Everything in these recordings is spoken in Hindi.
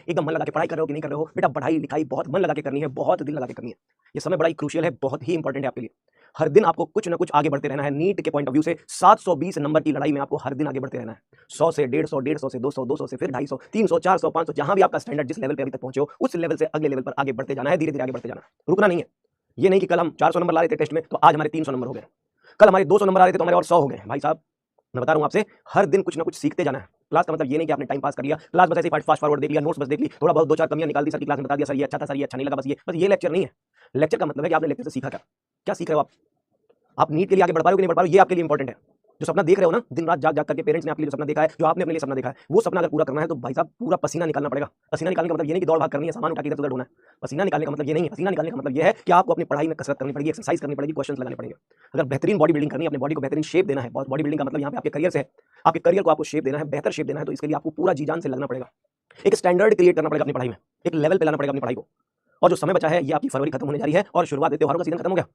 एकदम मन लगा के पढ़ाई कर रहे हो कि नहीं कर रहे हो, बेटा पढ़ाई लिखाई बहुत मन लगा के करनी है, बहुत दिल लगा के करनी है। ये समय बड़ा ही क्रूशियल है, बहुत ही इंपॉर्टेंट है आपके लिए। हर दिन आपको कुछ ना कुछ आगे बढ़ते रहना है। नीट के पॉइंट ऑफ व्यू से 720 नंबर की लड़ाई में आपको हर दिन आगे बढ़ते रहना है। 100 से 150, 150 से 200, 200 से फिर 250, 300, 400, 500, जहां भी आपका स्टैंडर्ड जिस लेवल पे अभी तक पहुंचे हो उस लेवल से अगले लेवल पर आगे बढ़ते जाना है, धीरे धीरे आगे बढ़ते जाना है, रुकना नहीं है। ये नहीं कि कल हम 400 नंबर ला रहे थे टेस्ट में तो आज हमारे 300 नंबर हो गए, कल हमारे 200 नंबर आ रहे थे तो हमारे और 100 हो गए। भाई साहब मैं बता रहा हूं आपसे, हर दिन कुछ ना कुछ सीखते जाना है। क्लास का मतलब ये नहीं कि आपने टाइम पास कर लिया, क्लास बस ऐसे ही फास्ट फॉरवर्ड देख लिया, नोट्स बस देख ली, थोड़ा बहुत दो चार कमियां निकाल दी, सर की क्लास में बता दिया, सर ये अच्छा था, सर ये अच्छा नहीं लगा, बस ये लेक्चर नहीं है। लेक्चर का मतलब है कि आपने लेक्चर से सीखा क्या, क्या सीख रहे हो आप नीट के लिए आगे बढ़ पा रहे हो कि नहीं बढ़ पा रहे हो, ये आपके लिए इंपॉर्टेंट है। जो सपना देख रहे हो ना, दिन रात जाग जाग करके पेरेंट्स ने आपके लिए जो सपना देखा है, जो आपने अपने लिए सपना देखा है, वो सपना अगर पूरा करना है तो भाई साहब पूरा पसीना निकालना पड़ेगा। पसीना निकालने का मतलब ये नहीं कि दौड़ भाग करनी है, सामान उठा के इधर उधर ढोना है। पसीना निकालने का मतलब ये नहीं है। पसीना निकालने का मतलब ये है कि आपको अपनी पढ़ाई में कसरत करनी पड़ेगी, एक्सरसाइज करनी पड़ेगी, क्वेश्चन लगाने पड़ेंगे। अगर बेहतरीन बॉडी बिल्डिंग करनी है, अपने बॉडी को बेहतरीन शेप देना है, बॉडी बिल्डिंग का मतलब यहाँ पे आपके करियर से है, आपके करियर को आपको शेप देना है, बेहतर शेप देना है, तो इसके लिए आपको पूरा जी जान से लगना पड़ेगा। एक स्टैंडर्ड क्रिएट करना पड़ेगा अपनी पढ़ाई में, एक लेवल पे लाना पड़ेगा अपनी पढ़ाई को। और जो समय बचा है ये आपकी फरवरी खत्म होने जा रही है और शुरुआत त्योहारों का सीजन खत्म हो गया।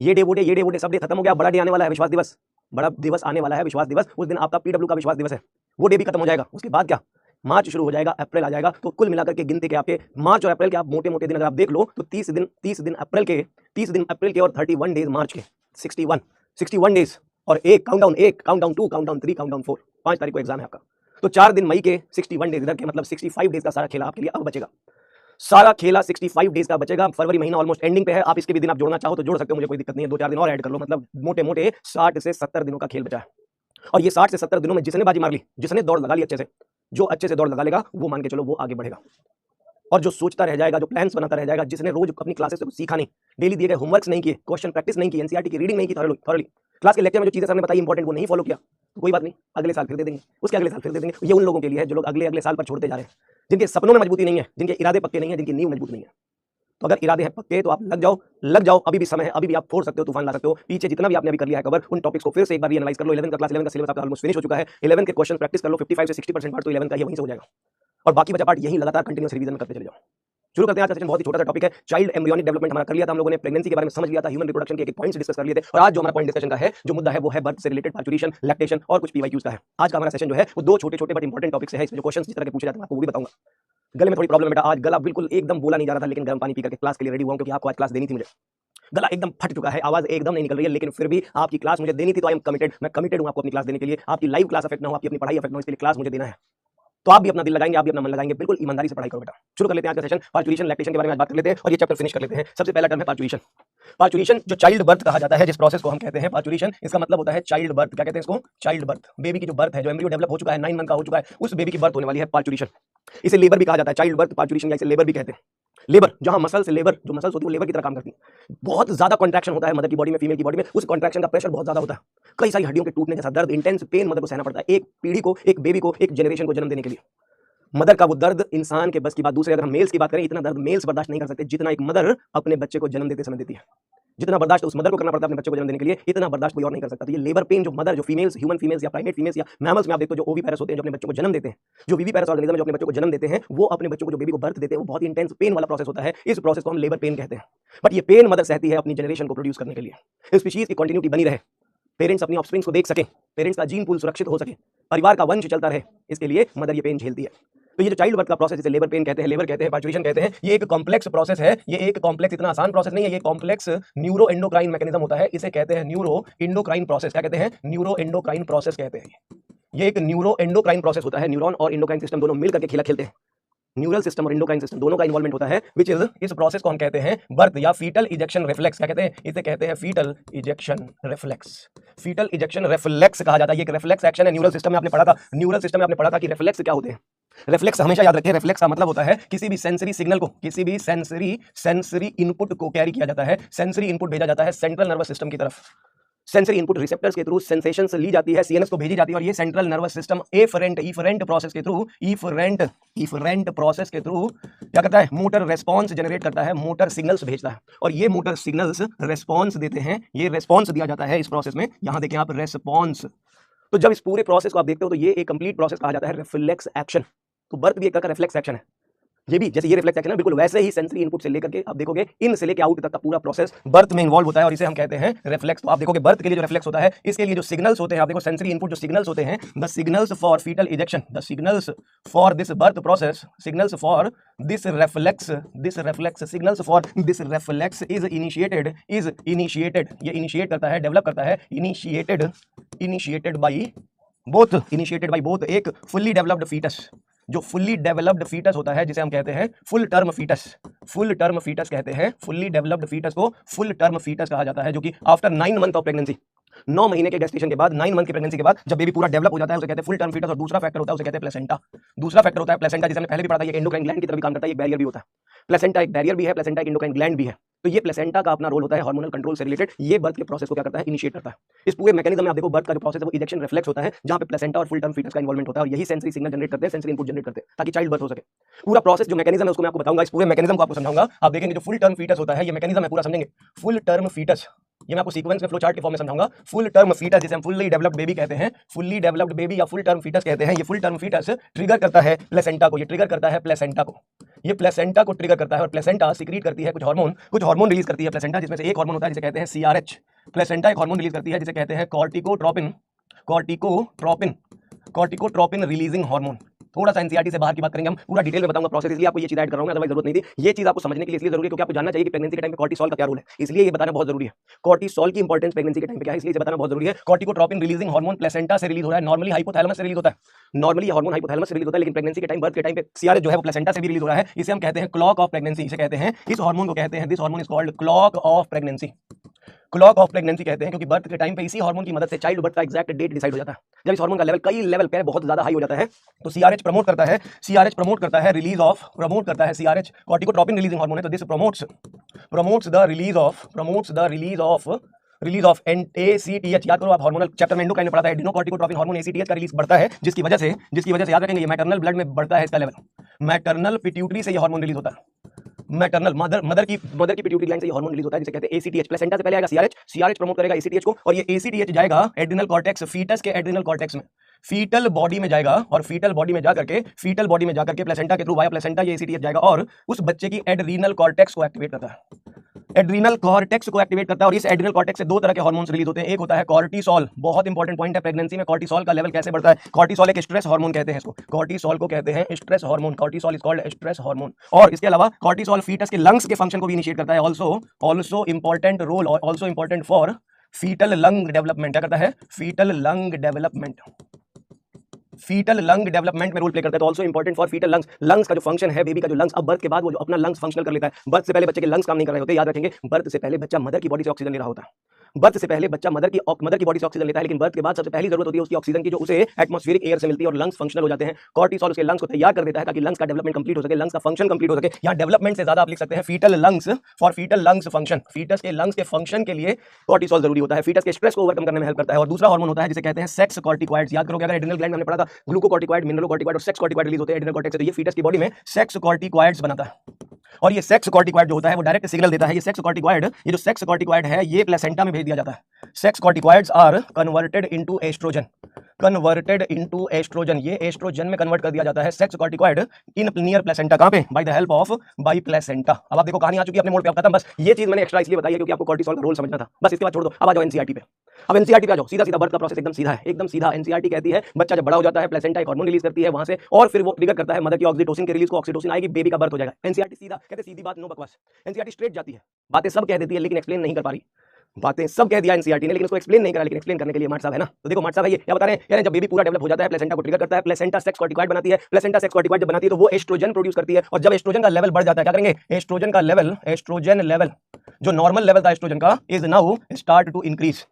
ये डे वो डे, ये डे वो डे, सब डे खत्म हो गया। बड़ा डे आने वाला है, विश्वास दिवस, बड़ा दिवस आने वाला है, विश्वास दिवस। उस दिन आपका पीडब्ल्यू का विश्वास दिवस है, वो डे भी खत्म हो जाएगा। उसके बाद क्या, मार्च शुरू हो जाएगा, अप्रैल आ जाएगा। तो कुल मिलाकर के गिनती के आपके मार्च और अप्रैल के आप मोटे मोटे दिन अगर आप देख लो तो 30 दिन अप्रैल के, 30 दिन अप्रैल के और 31 डेज मार्च के, 61 डेज और एक काउंटडाउन 2, काउंटडाउन 3, काउंटडाउन 4। 5 तारीख को एग्जाम है आपका, तो 4 दिन मई के, 61 डेज इधर के, मतलब 65 डेज का सारा खेला आपके लिए अब बचेगा। सारा खेला 65 डेज का बचेगा। फरवरी महीना ऑलमोस्ट एंडिंग पे है। आप इसके भी दिन आप जोड़ना चाहो तो जोड़ सकते हो, मुझे कोई दिक्कत नहीं है। 2-4 दिन और ऐड कर लो, मतलब मोटे मोटे 60 से 70 दिनों का खेल बचा है। और ये 60 से 70 दिनों में जिसने बाजी मार ली, जिसने दौड़ लगा ली अच्छे से, जो अच्छे से दौड़ लगा लेगा वो मान के चलो वो आगे बढ़ेगा। और जो सोचता रह जाएगा, जो प्लान्स बनाता रह जाएगा, जिसने रोज अपनी क्लासेस से कुछ सीखा नहीं, डेली दिए गए होमवर्क्स नहीं किए, क्वेश्चन प्रैक्टिस नहीं की, एनसीईआरटी की रीडिंग नहीं की थॉरली, क्लास के लेक्चर में जो चीजें हमने बताई इंपॉर्टेंट वो नहीं फॉलो किया, तो कोई बात नहीं, अगले साल फिर दे देंगे, उसके अगले साल फिर दे देंगे। ये उन लोगों के लिए है जो लोग अगले अगले साल पर छोड़ते जा रहे हैं, जिनके सपनों में मजबूती नहीं है, जिनके इरादे पक्के नहीं है, जिनकी नींव मजबूत नहीं है। तो अगर इरादे हैं पक्के तो आप लग जाओ, अभी भी समय है, अभी भी आप फोड़ सकते हो, तूफान ला सकते हो। पीछे जितना भी आपने अभी कर लिया है कवर, उन टॉपिक्स को फिर से एक बार एनालाइज कर लो। 11 का क्लास, 11 का सिलेबस आपका ऑलमोस्ट फिनिश हो चुका है। 11 के क्वेश्चन प्रैक्टिस कर लो, 55 से 60% पार्ट तो 11 का ही वहीं से हो जाएगा, और बाकी बचा पार्ट यही लगातार कंटिन्यूअस रिवीजन में करते चले जाओ। शुरू करते हैं। आज का सेशन बहुत ही छोटा सा टॉपिक है, चाइल्ड एम्ब्रियोनिक डेवलपमेंट हमारा कर लिया था हम लोगों ने, प्रेगनेंसी के बारे में समझ लिया था, ह्यूमन रिप्रोडक्शन के एक पॉइंट्स डिस्कस कर लिए थे। और आज जो हमारा पॉइंट डिस्कशन का है, जो मुद्दा है वो है बर्थ से रिलेटेड पार्चुरेशन, लैक्टेशन और कुछ पीवाईक्यूज का है। आज का हमारा सेशन जो है वो 2 छोटे-छोटे बट इंपॉर्टेंट टॉपिक्स है। इसमें जो क्वेश्चंस जिस तरह के पूछे जाते हैं आपको वो भी बताऊंगा। गले में थोड़ी प्रॉब्लम है बेटा, आज गला बिल्कुल एकदम बोला नहीं जा रहा था, लेकिन गर्म पानी पी करके क्लास के लिए रेडी हुआ हूं, क्योंकि आपको आज क्लास देनी थी मुझे। गला एकदम फट चुका है, आवाज एकदम नहीं निकल रही है, लेकिन फिर भी आपकी क्लास मुझे देनी थी, तो आई एम कमिटेड। मैं कमिटेड हूं आपको अपनी क्लास देने के लिए। आपकी लाइव क्लास अफेक्ट ना हो, आपकी अपनी पढ़ाई अफेक्ट ना हो, इसके लिए क्लास मुझे देना है। तो आप भी अपना दिल लगाएंगे, आप भी अपना मन लगाएंगे, बिल्कुल ईमानदारी से पढ़ाई करो बेटा। शुरू कर लेते हैं आज का सेशन। पार्चुरेशन, लैक्टेशन के बारे में आज बात कर लेते हैं और ये चैप्टर फिनिश कर लेते हैं। सबसे पहला टर्म है पार्चुरेशन। पार्चुरेशन जो चाइल्ड बर्थ कहा जाता है, जिस प्रोसेस को हम कहते हैं पार्चुरेशन, इसका मतलब होता है चाइल्ड बर्थ। क्या कहते हैं इसको? Child birth. बेबी की जो बर्थ है, जो एम्ब्रियो डेवलप हो चुका है, 9 मंथ का हो चुका है, उस बेबी की बर्थ होने वाली है, पार्चुरेशन। इसे लेबर भी कहा जाता है, चाइल्ड बर्थ, पार्चुरेशन, या इसे लेबर भी कहते हैं। लेबर, जहां मसल से लेबर, जो मसल्स होती है वो लेबर की तरह काम करती है। बहुत ज्यादा कॉन्ट्रैक्शन होता है मदर की बॉडी में, फीमेल की बॉडी में। उस कॉन्ट्रैक्शन का प्रेशर बहुत ज्यादा होता है, कई सारी हड्डियों के टूटने जैसा दर्द, इंटेंस पेन मदर को सहना पड़ता है, एक पीढ़ी को, एक बेबी को, एक जनरेशन को जन्म देने के लिए। मदर का वो दर्द इंसान के बस की बात। दूसरे अगर हम मेल्स की बात करें, इतना दर्द मेल्स बर्दाश्त नहीं कर सकते जितना एक मदर अपने बच्चे को जन्म देते समय देती है। जितना बर्दाश्त उस मदर को करना पड़ता है अपने बच्चे को जन्म देने के लिए, इतना बर्दाश्त कोई और नहीं कर सकता। तो ये लेबर पेन जो मदर, जो फीमेल्स, ह्यूमन फीमेल्स या प्राइमेट फीमेल्स या मैमल्स में आप देखते हो, जो ओवी पैरस होते हैं, जो अपने बच्चों को जन्म देते हैं, जो वीवी पैरस ऑर्गेनिज्म जो अपने बच्चों को जन्म देते हैं, वो अपने बच्चों को, जो बेबी को बर्थ देते हैं, वो बहुत ही इंटेंस पेन वाला प्रोसेस होता है। इस प्रोसेस को हम लेबर पेन कहते हैं। बट ये पेन मदर सहती है अपनी जनरेशन को प्रोड्यूस करने के लिए, स्पीशीज की कंटिन्यूटी बनी रहे, पेरेंट्स अपनी ऑफस्प्रिंग्स को देख सके, पेरेंट्स का जीन पूल सुरक्षित हो सके, परिवार का वंश चलता रहे, इसके लिए मदर ये पेन झेलती है। तो ये जो चाइल्ड बर्थ का प्रोसेस, इसे लेबर पेन कहते हैं, लेबर कहते हैं, पार्चुरेशन कहते हैं। ये एक कॉम्प्लेक्स प्रोसेस है, ये एक कॉम्प्लेक्स, इतना आसान प्रोसेस नहीं है, ये कॉम्प्लेक्स न्यूरो एंडोक्राइन मैकेनिज्म होता है। इसे कहते हैं न्यूरो एंडोक्राइन प्रोसेस। क्या कहते हैं? न्यूरो एंडोक्राइन प्रोसेस कहते हैं। ये एक न्यूरो एंडोक्राइन प्रोसेस होता है। न्यूरॉन और एंडोक्राइन सिस्टम दोनों मिलकर के खेला खेलते हैं। न्यूरल सिस्टम और एंडोक्राइन सिस्टम दोनों का इन्वॉल्वमेंट होता है, विच इज, इस प्रोसेस को हम कहते हैं बर्थ या फीटल इजेक्शन रिफ्लेक्स। क्या कहते हैं? इसे कहते हैं fetal ejection reflex. Fetal ejection reflex कहा जाता है। ये एक रिफ्लेक्स एक्शन है। न्यूरल सिस्टम में आपने पढ़ा था, न्यूरल सिस्टम में आपने पढ़ा था कि रिफ्लेक्स क्या होते हैं। रिफ्लेक्स हमेशा याद रखें, रिफ्लेक्स का मतलब होता है किसी भी सेंसरी सिग्नल को, किसी भी सेंसरी इनपुट को कैरी किया जाता है, सेंसरी इनपुट भेजा जाता है सेंट्रल नर्वस सिस्टम की तरफ। सेंसरी इनपुट रिसेप्टर्स के थ्रू सेंसेशंस ली जाती है, सीएनएस को भेजी जाती है, और ये central nervous system efferent process के थ्रू, इफरेंट प्रोसेस के थ्रू क्या करता है? मोटर रेस्पॉन्स जनरेट करता है, मोटर सिग्नल्स भेजता है, और ये मोटर सिग्नल्स रेस्पॉन्स देते हैं। ये रेस्पॉन्स दिया जाता है इस प्रोसेस में, यहां देखें आप, रेस्पॉन्स। तो जब इस पूरे प्रोसेस को आप देखते हो तो ये एक कंप्लीट प्रोसेस कहा जाता है रिफ्लेक्स एक्शन। तो बर्थ भी एक तरह का रिफ्लेक्स एक्शन है। ये भी जैसे ये रिफ्लेक्स एक्शन है बिल्कुल वैसे ही सेंसरी इनपुट से लेकर के आप देखोगे इन से लेकर आउट तक का पूरा प्रोसेस बर्थ में इन्वॉल्व होता है और इसे हम कहते हैं रिफ्लेक्स। तो आप देखोगे बर्थ के लिए जो रिफ्लेक्स होता है इसके लिए जो सिग्नल्स होते हैं, आप देखो सेंसरी इनपुट जो सिग्नल्स होते हैं, the signals for fetal ejection, the signals for this birth process, signals for this reflex signals for this reflex is initiated ये इनिशिएट करता है, डेवलप करता है, इनिशिएटेड बाई बोथ एक फुल्ली डेवलप्ड फीटस, जो फुल्ली डेवलप्ड फीटस होता है जिसे हम कहते हैं फुल टर्म फीटस कहते हैं। फुल्ली डेवलप्ड फीटस को फुल टर्म फीटस कहा जाता है, जो कि आफ्टर 9 मंथ ऑफ प्रेगनेंसी, 9 महीने के गेस्टेशन के बाद, 9 मंथ की प्रेगनेंसी के बाद जब बेबी पूरा डेवलप हो जाता है उसे कहते हैं फुल टर्म फीटस। और दूसरा फैक्टर होता है उसे कहते हैं प्लेसेंटा। दूसरा फैक्टर होता है प्लेसेंटा, जिसे हमने पहले भी पढ़ा था, ये एंडोक्राइन ग्लैंड की तरह भी काम करता है, ये बैरियर भी होता है। प्लेसेंटा एक बैरियर भी है, प्लेसेंटा एक एंडोक्राइन ग्लैंड भी है। तो ये प्लेसेंटा का अपना रोल होता है हार्मोनल कंट्रोल से रिलेटेड। ये बर्थ के प्रोसेस को क्या करता है, इनिशिएट करता है। इस पूरे मैकेनिज्म में आप देखो बर्थ का जो प्रोसेस है वो इजेक्शन रिफ्लेक्स होता है, जहां पे प्लेसेंटा और फुल टर्म फीटस का इन्वॉल्वमेंट होता है और यही सेंसरी सिग्नल जनरेट करते हैं, सेंसरी इनपुट जनरेट करते हैं ताकि चाइल्ड बर्थ हो सके। पूरा प्रोसेस जो मैकेनिज्म है उसको मैं आपको बताऊंगा, इस पूरे मैकेनिज्म को आपको समझाऊंगा। आप देखेंगे जो फुल टर्म फीटस होता है ये मैकेनिज्म है पूरा समझेंगे। फुल टर्म फीटस ये मैं आपको सीक्वेंस में फ्लो चार्ट के फॉर्म में समझाऊंगा। फुल टर्म फीटस जिसे हम फुल्ली डेवलप्ड बेबी कहते हैं, फुल्ली डेवलप्ड बेबी या फुल टर्म फीटस कहते हैं। ये फुल टर्म फीटस ट्रिगर करता है प्लेसेंटा को, ये ट्रिगर करता है प्लेसेंटा को, ये प्लेसेंटा को ट्रिगर करता है और प्लेसेंटा सीक्रेट करती है कुछ हार्मोन रिलीज करती है प्लेसेंटा, जिसमें से एक हार्मोन होता है जिसे कहते हैं सीआरएच। प्लेसेंटा एक हार्मोन रिलीज करती है जिसे कहते हैं कॉर्टिकोट्रोपिन रिलीजिंग हार्मोन। थोड़ा सा एनसीईआरटी से बाहर की बात करेंगे हम, पूरा डिटेल में बताऊंगा प्रोसेस, इसलिए आपको ये चीज ऐड कर रहा हूं, अदरवाइज जरूरत नहीं थी। ये चीज आपको समझने के लिए इसलिए जरूरी है क्योंकि आपको जानना चाहिए कि प्रेगनेंसी के टाइम पे कॉर्टिसोल का क्या रोल है, इसलिए ये बताना बहुत जरूरी है। कॉर्टिसोल की इंपॉर्टेंस प्रेगनेंसी के टाइम पे क्या है, इसलिए बताना बहुत जरूरी है। कॉर्टिकोट्रोपिन रिलीजिंग हार्मोन प्लेसेंटा से रिलीज हो रहा है, नॉर्मली हाइपोथैलेमस से रिलीज होता है, नॉर्मली हार्मोन हाइपोथैलेमस से रिलीज होता है, लेकिन प्रेगनेंसी के टाइम, बर्थ के टाइम पे सीआरएच जो है वो प्लेसेंटा से भी रिलीज हो रहा है। इसे हम कहते हैं क्लॉक ऑफ प्रेगनेंसी, इसे कहते हैं, इस हार्मोन को कहते हैं, this hormone is called clock of pregnancy. Clock of pregnancy कहते हैं क्योंकि बर्थ के टाइम पे इसी हार्मोन की मदद से चाइल्ड बर्थ का एग्जैक्ट डेट डिसाइड हो जाता है। जब इस हार्मोन का लेवल कई लेवल पे बहुत ज्यादा हाई हो जाता है तो सीआरएच प्रमोट करता है, रिलीज ऑफ, प्रमोट करता है सीआरएच, कॉर्टिकोट्रोपिन रिलीजिंग हार्मोन है, तो this promotes the release of ACTH. याद करो आप हार्मोनल चैप्टर में एंडोक्राइन में पढ़ा था, एड्रेनोकॉर्टिकोट्रोपिन हार्मोन एसीटीएच का रिलीज बढ़ता है, जिसकी वजह से याद रखेंगे ये मैटरनल ब्लड में बढ़ता है इसका लेवल। मैटरनल पिट्यूटरी से ये हार्मोन रिलीज होता है, मैटरनल मदर की पिट्यूटरी ग्लैंड से ये हार्मोन रिलीज होता है जिसे कहते हैं एसीटीएच। प्लेसेंटा से पहले आएगा सीआरएच प्रमोट करेगा एसीटीएच को, और ये एसीटीएच जाएगा एड्रिनल कॉर्टेक्स, फीटस के एड्रिनल कॉर्टेक्स में, फीटल बॉडी में जाएगा, और फीटल बॉडी में जाकर के प्लेसेंटा के थ्रू वाया प्लेसेंटा ये एसीटीएच जाएगा और उस बच्चे की एड्रिनल कॉर्टेक्स को एक्टिवेट करता है, एड्रिनल कॉर्टेक्स को एक्टिवेट करता है। और इस एड्रिनल कॉर्टेक्स से दो तरह के हार्मोन्स रिलीज होते हैं, एक होता है कॉर्टिसोल, बहुत इंपॉर्टेंट पॉइंट है प्रेगनेंसी में, कॉर्टिसोल का लेवल कैसे बढ़ता है। कॉर्टिसोल एक स्ट्रेस हार्मोन कहते हैं इसको, कॉर्टिसोल को कहते हैं stress hormone, cortisol is called stress hormone. और इसके अलावा कॉर्टिसोल फीटस के लंग्स के फंक्शन को भी इनिशिएट करता है, also important role, also important for fetal lung development. क्या करता है, फीटल लंग डेवलपमेंट में रोल प्ले करता है, तो also important for fetal lungs का जो फंक्शन है बेबी का, जो लंग्स अब बर्थ के बाद वो जो अपना लंग्स फंक्शनल कर लेता है। बर्थ से पहले बच्चे के लंग्स काम नहीं कर रहे होते, याद रखेंगे, बर्थ से पहले बच्चा मदर की बॉडी से ऑक्सीजन ले रहा होता है, बर्थ से पहले बच्चा मदर की बॉडी से ऑक्सीजन लेता है, लेकिन बर्थ के बाद सबसे पहली जरूरत होती है उसकी ऑक्सीजन की, जो उसे एटमॉस्फेरिक एयर से मिलती है और लंग्स फंक्शनल हो जाते हैं। कॉर्टिसोल उसके लंग्स को तैयार कर देता है ताकि लंग्स का डेवलपमेंट कंप्लीट हो सके, लंग्स का फंक्शन कंप्लीट हो सके। यहाँ डेवलपमेंट से ज्यादा आप लिख सकते हैं fetal lungs, for fetal lungs function, fetus के लंग्स के फंक्शन के लिए कॉर्टिसोल जरूरी होता है, फीटस के स्ट्रेस को ओवरकम करने में हेल्प करता है। और दूसरा हार्मोन होता है जिसे कहते हैं सेक्स कॉर्टिकॉइड्स। याद करोगे अगर एड्रिनल ग्लैंड हमने पढ़ा था, ग्लूकोकॉर्टिकॉइड, मिनरलोकॉर्टिकॉइड और सेक्स कॉर्टिकॉइड रिलीज होते हैं एड्रिनल कॉर्टेक्स से, तो ये फीटस की बॉडी में सेक्स कॉर्टिकॉइड्स बनाता है। और ये सेक्स कॉर्टिकॉइड जो होता है वो डायरेक्ट सिग्नल देता है, ये सेक्स कॉर्टिकॉइड, ये जो सेक्स कॉर्टिकॉइड है ये प्लेसेंटा में भेज दिया जाता है। Sex corticoids are converted into estrogen, ये एस्ट्रोजन में कन्वर्ट कर दिया जाता है sex corticoid in near placenta. कहां पे, by the help of by placenta. अब आप देखो कहानी आ चुकी है अपने मोड पे, अब खत्म। बस ये चीज मैंने एक्स्ट्रा इसलिए बताई है क्योंकि आपको कॉर्टिसोल का रोल समझना था, बस इसके बाद छोड़ दो। अब आ जाओ एनसीईआरटी पे, अब एनसीईआरटी पे आ जाओ, सीधा बर्थ का प्रोसेस एकदम सीधा है, एकदम सीधा। एनसीईआरटी कहती है बच्चा जब बड़ा हो जाता है प्लेसेंटा एक हार्मोन रिलीज करती है वहां से, और फिर वो ट्रिगर करता है मदर की ऑक्सीटोसिन के रिलीज को, ऑक्सीटोसिन आएगी, बेबी का बर्थ हो जाएगा। एनसीईआरटी सीधा कहते, सीधी बात, नो बकवास। एनसीईआरटी स्ट्रेट जाती है, बातें सब कह देती है लेकिन एक्सप्लेन नहीं कर पा रही, बातें सब कह दिया एनसीईआरटी ने लेकिन उसको एक्सप्लेन नहीं करा, लेकिन एक्सप्लेन करने के लिए मार्ट साहब है ना। तो देखो मार्ट साहब है ये क्या बता रहे हैं, यानी जब बेबी पूरा डेवलप हो जाता है प्लेसेंटा को ट्रिगर करता है, प्लेसेंटा सेक्स कॉर्टिकॉइड बनाती है, प्लेसेंटा सेक्स कॉर्टिकॉइड जब बनाती है तो वो एस्ट्रोजन प्रोड्यूस करती है, और जब एस्ट्रोजन का लेवल बढ़ जाता है क्या करेंगे, एस्ट्रोजन लेवल जो नॉर्मल लेवल था एस्ट्रोजन का is now start to increase.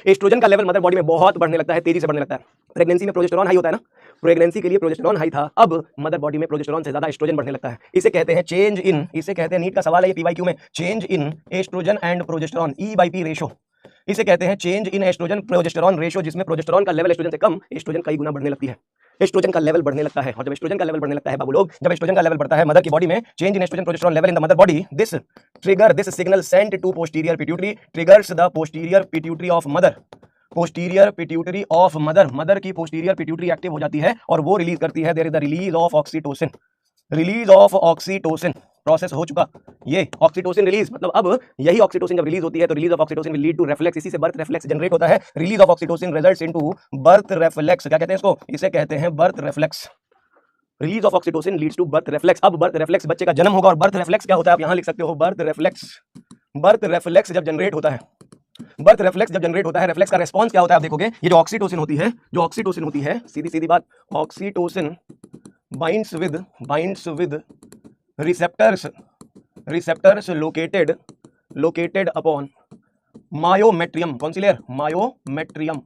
Estrogen का लेवल मदर बॉडी में बहुत बढ़ने लगता है, तेजी से बढ़ने लगता है। प्रेगनेंसी में प्रोजेस्टेरॉन हाई होता है ना, प्रेगनेंसी के लिए प्रोजेस्टेरॉन हाई था, अब मदर बॉडी में प्रोजेस्टेरॉन से ज्यादा एस्ट्रोजन बढ़ने लगता है। इसे कहते हैं चेंज इन, इसे कहते हैं, नीट का सवाल है ये पीवाईक्यू में, change in estrogen and progesterone, E/P ratio. इसे कहते हैं change in estrogen progesterone ratio, जिसमें प्रोजेस्टेरॉन का लेवल एस्ट्रोजन से कम, एस्ट्रोजन कई गुना बढ़ने लगती है, एस्ट्रोजन का लेवल बढ़ने लगता है। और जब एस्ट्रोजन का लेवल बढ़ने लगता है बाबू लोग, जब एस्ट्रोजन का लेवल बढ़ता है मदर की बॉडी में, change in estrogen progesterone level in the mother body, this signal sent to posterior pituitary, triggers the posterior pituitary of mother, mother की पोस्टीरियर पिट्यूटरी एक्टिव हो जाती है और वो रिलीज करती है, there is the release of oxytocin, release of oxytocin process हो चुका, ये ऑक्सीटोसिन रिलीज, मतलब अब यही ऑक्सीटोसिन जब रिलीज होती है तो release of oxytocin will lead to reflex, इसी से बर्थ रिफ्लेक्स जनरेट होता है। Release of oxytocin results into birth reflex, क्या कहते हैं इसको, इसे कहते हैं birth reflex. Release of oxytocin leads to birth reflex. अब बर्थ रिफ्लेक्स, बच्चे का जन्म होगा और बर्थ रिफ्लेक्स क्या होता है आप यहां लिख सकते हो, बर्थ रिफ्लेक्स। बर्थ रिफ्लेक्स जब जनरेट होता है, बर्थ रिफ्लेक्स जब जनरेट होता है, रिफ्लेक्स का रिस्पांस क्या होता है आप देखोगे, ये जो ऑक्सीटोसिन होती है, जो ऑक्सीटोसिन होती है, सीधी सीधी बात, oxytocin binds with receptors located upon myometrium, कौन सी layer, myometrium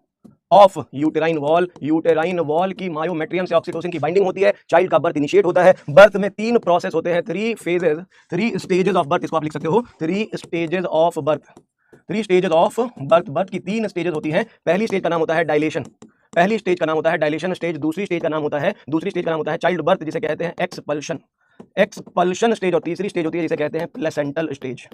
of uterine wall की मायोमेट्रियम से ऑक्सीटोसिन की बाइंडिंग होती है, चाइल्ड का बर्थ इनिशिएट होता है। बर्थ में 3 प्रोसेस होते हैं, 3 स्टेजेस ऑफ बर्थ, इसको आप लिख सकते हो 3 stages of birth. 3 stages of birth, birth की 3 स्टेजेस होती हैं। पहली स्टेज का नाम होता है डायलेशन, पहली स्टेज का नाम होता है डायलेशन स्टेज। दूसरी स्टेज का नाम होता है चाइल्ड बर्थ, जिसे कहते हैं एक्सपल्शन स्टेज। और तीसरी स्टेज होती है जिसे कहते हैं प्लेसेंटल स्टेज।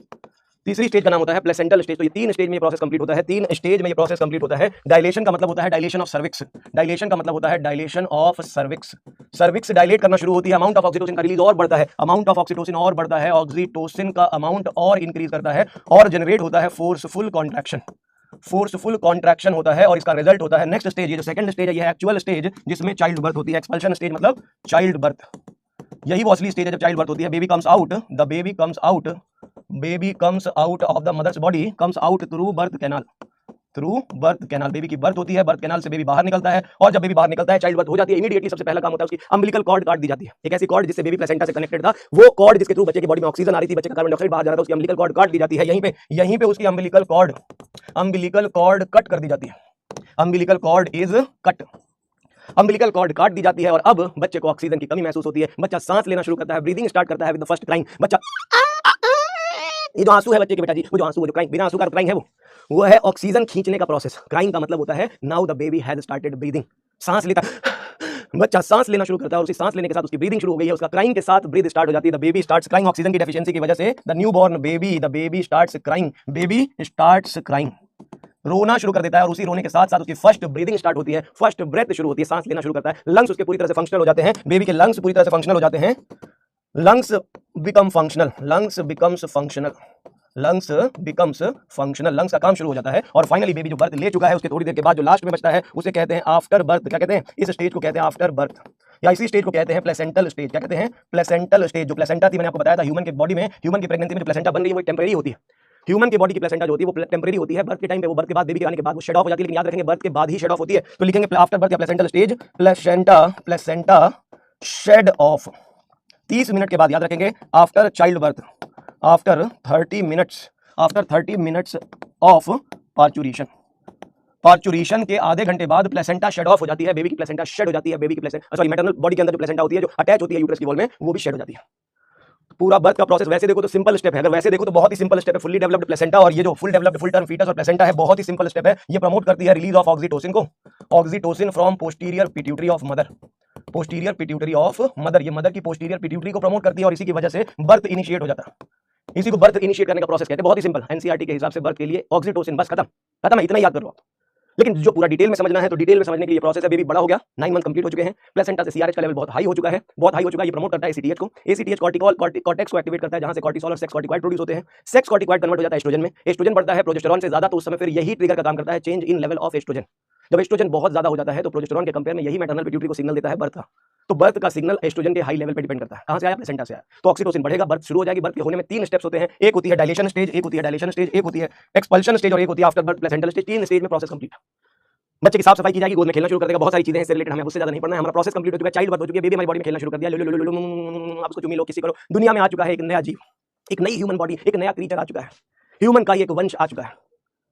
तीसरी स्टेज का नाम होता है प्लेसेंटल स्टेज। तो ये 3 स्टेज में ये प्रोसेस कंप्लीट होता है, 3 स्टेज में ये प्रोसेस कंप्लीट होता है। डायलेशन का मतलब होता है डायलेशन ऑफ सर्विक्स, डायलेशन का मतलब होता है dilation of cervix. Cervix dilate करना शुरू होती है, अमाउंट ऑफ ऑक्सीटोसिन का रिलीज और बढ़ता है, अमाउंट ऑफ ऑक्सीटोसिन और बढ़ता है, ऑक्सीटोसिन का अमाउंट और इंक्रीज करता है और जनरेट होता है फोर्सफुल कॉन्ट्रैक्शन होता है और इसका रिजल्ट होता है नेक्स्ट स्टेज। ये जो सेकंड स्टेज है ये एक्चुअल स्टेज जिसमें चाइल्ड बर्थ होती है। एक्सपल्शन स्टेज मतलब चाइल्ड बर्थ, यही वो असली स्टेज है जब चाइल्ड बर्थ होती है। Baby comes out of the mother's body, comes out through birth canal. Baby की बर्थ होती है, बर्थ कैनाल से बेबी बाहर निकलता है और जब बेबी बाहर निकलता है, चाइल्ड बर्थ हो जाती है, इमीडिएटली सबसे पहला काम होता है उसकी अम्बिलिकल कॉर्ड काट दी जाती है। एक ऐसी कॉर्ड जिससे बेबी प्लेसेंटा से कनेक्टेड था, वो कॉर्ड जिसके थ्रू बच्चे की बॉडी में ऑक्सीजन आ रही थी, बच्चे का कार्बन डाइऑक्साइड बाहर जा रहा था, उसकी अम्बिलिकल कॉर्ड काट दी जाती है। यहीं पे उसकी अम्बिलिकल कॉर्ड कट कर दी जाती है। Umbilical cord is cut, umbilical cord काट दी जाती है और अब बच्चे को ऑक्सीजन की कमी महसूस होती है। बच्चा सांस लेना शुरू करता है, ब्रीदिंग स्टार्ट करता है विद द फर्स्ट क्राइंग। बच्चा, ये जो आंसू है बच्चे के बेटा जी, वो जो आंसू, वो जो क्राइंग, बिना आंसू का क्राइंग है, वो है ऑक्सीजन खींचने का प्रोसेस। क्राइंग का मतलब होता है now the baby has started breathing, सांस लेता, बच्चा सांस लेना शुरू करता है और उसी सांस लेने के साथ उसकी ब्रीदिंग शुरू हो गई है, उसका क्राइंग के साथ ब्रीथ स्टार्ट हो जाती है। The baby starts crying, oxygen की डेफिशिएंसी की वजह से the newborn baby starts crying, रोना शुरू कर देता है और उसी रोने के साथ साथ उसकी फर्स्ट ब्रीदिंग स्टार्ट होती है, फर्स्ट ब्रेथ शुरू होती है, सांस लेना शुरू करता है। लंग्स उसके पूरी तरह से फंक्शनल हो जाते हैं, बेबी के लंग्स पूरी तरह से फंक्शनल हो जाते हैं। लंग्स बिकम्स फंक्शनल, लंग्स का काम शुरू हो जाता है और फाइनली बेबी जो बर्थ ले चुका है उसके थोड़ी देर के बाद जो लास्ट में बचता है उसे कहते हैं आफ्टर बर्थ। क्या कहते हैं इस स्टेज को, कहते हैं आफ्टर बर्थ, या इसी स्टेज को कहते हैं प्लेसेंटल स्टेज। क्या कहते हैं प्लेसेंटल स्टेज। जो प्लेसेंटा थी, मैंने आपको बताया था ह्यूमन के बॉडी में, ह्यूमन की प्रेगनेंसी में जो प्लेसेंटा बन रही है वो टेम्परेरी होती है। ह्यूमन की बॉडी की प्लेसेंटा जो होती है वो टेम्परेरी होती है, बर्थ के टाइम पे, वो बर्थ के बाद, बेबी के आने के बाद वो शेड ऑफ हो जाती है, लेकिन याद रखेंगे बर्थ के बाद ही शेड ऑफ होती है। तो लिखेंगे आफ्टर बर्थ या placental stage, placenta shed of 30 minute के बाद, याद रखेंगे after child birth, after 30 minutes of parturition के आधे घंटे बाद प्लेसेंटा शेड ऑफ हो जाती है, बेबी की प्लेसेंटा शेड हो जाती है, बेबी की मैटरनल बॉडी के अंदर जो प्लेसेंटा होती है, जो अटैच होती है यूट्रस की वॉल में, वो भी शेड हो जाती है। पूरा बर्थ का प्रोसेस वैसे देखो तो सिंपल स्टेप है, अगर वैसे देखो तो बहुत ही सिंपल स्टेप है, फुल्ली डेवलप्ड प्लेसेंटा। और ये जो full developed full term fetus और प्लेसेंटा है, बहुत ही सिंपल स्टेप है। ये प्रमोट करती है रिलीज ऑफ ऑक्सीटोसिन को, oxytocin from posterior pituitary of mother, ये मदर की पोस्टीरियर पिट्यूटरी को प्रमोट करती है और इसी की वजह से बर्थ इनिशिएट हो जाता है। इसी को बर्थ इनिशिएट करने का प्रोसेस कहते हैं, बहुत ही सिंपल। एनसीईआरटी के हिसाब से बर्थ के लिए ऑक्सीटोसिन, बस खत्म है, इतना याद करो आप। लेकिन जो पूरा डिटेल में समझना है तो डिटेल में समझने के लिए प्रोसेस है। बेबी बड़ा हो गया, 9 मंथ कंप्लीट हो चुके हैं, प्लेसेंटा से सीआरएच का लेवल बहुत हाई हो चुका है, ये प्रमोट करता है एसीटीएच को। एसीटीएच कॉर्टेक्स को एक्टिवेट करता है, जहां से कॉर्टिसोल और सेक्स कॉर्टिकॉइड प्रोड्यूस होते हैं। सेक्स कॉर्टिकॉइड कन्वर्ट हो जाता है एस्ट्रोजन में, एस्ट्रोजन बढ़ता है प्रोजेस्टेरॉन से ज्यादा, तो उस समय फिर यही ट्रिगर का काम करता है change in level of oestrogen. जब एस्ट्रोजन बहुत ज्यादा हो जाता है तो प्रोजेस्टेरॉन के कंपेयर में यही मैटरनल पिट्यूटरी को सिग्नल देता है बर्थ का। तो बर्थ का सिग्नल एस्ट्रोजन के हाई लेवल पे डिपेंड करता है। कहां से आया? प्लेसेंटा से आया। तो ऑक्सीटोसिन बढ़ेगा, बर्थ शुरू हो जाएगी। बर्थ के होने में 3 स्टेप्स होते हैं, एक होती है डायलेशन स्टेज, एक होती है एक्सपल्शन स्टेज और एक होती है after birth placental stage. 3 stage में प्रोसेस कंप्लीट। बच्चे की साफ सफाई की जाएगी, गोद में खेलना शुरू कर देगा, बहुत सारी चीजें हैं इससे रिलेटेड, हमें उससे ज्यादा नहीं पढ़ना है। हमारा प्रोसेस कंप्लीट हो चुका है, चाइल्ड बर्थ हो चुकी है, बेबी हमारी बॉडी में खेलना शुरू कर दिया, आप उसको चुमी लो, किसी करो, दुनिया में आ चुका है एक नया जीव, एक नई ह्यूमन बॉडी, एक नया क्रीचर आ चुका है, ह्यूमन का एक वंश आ चुका है।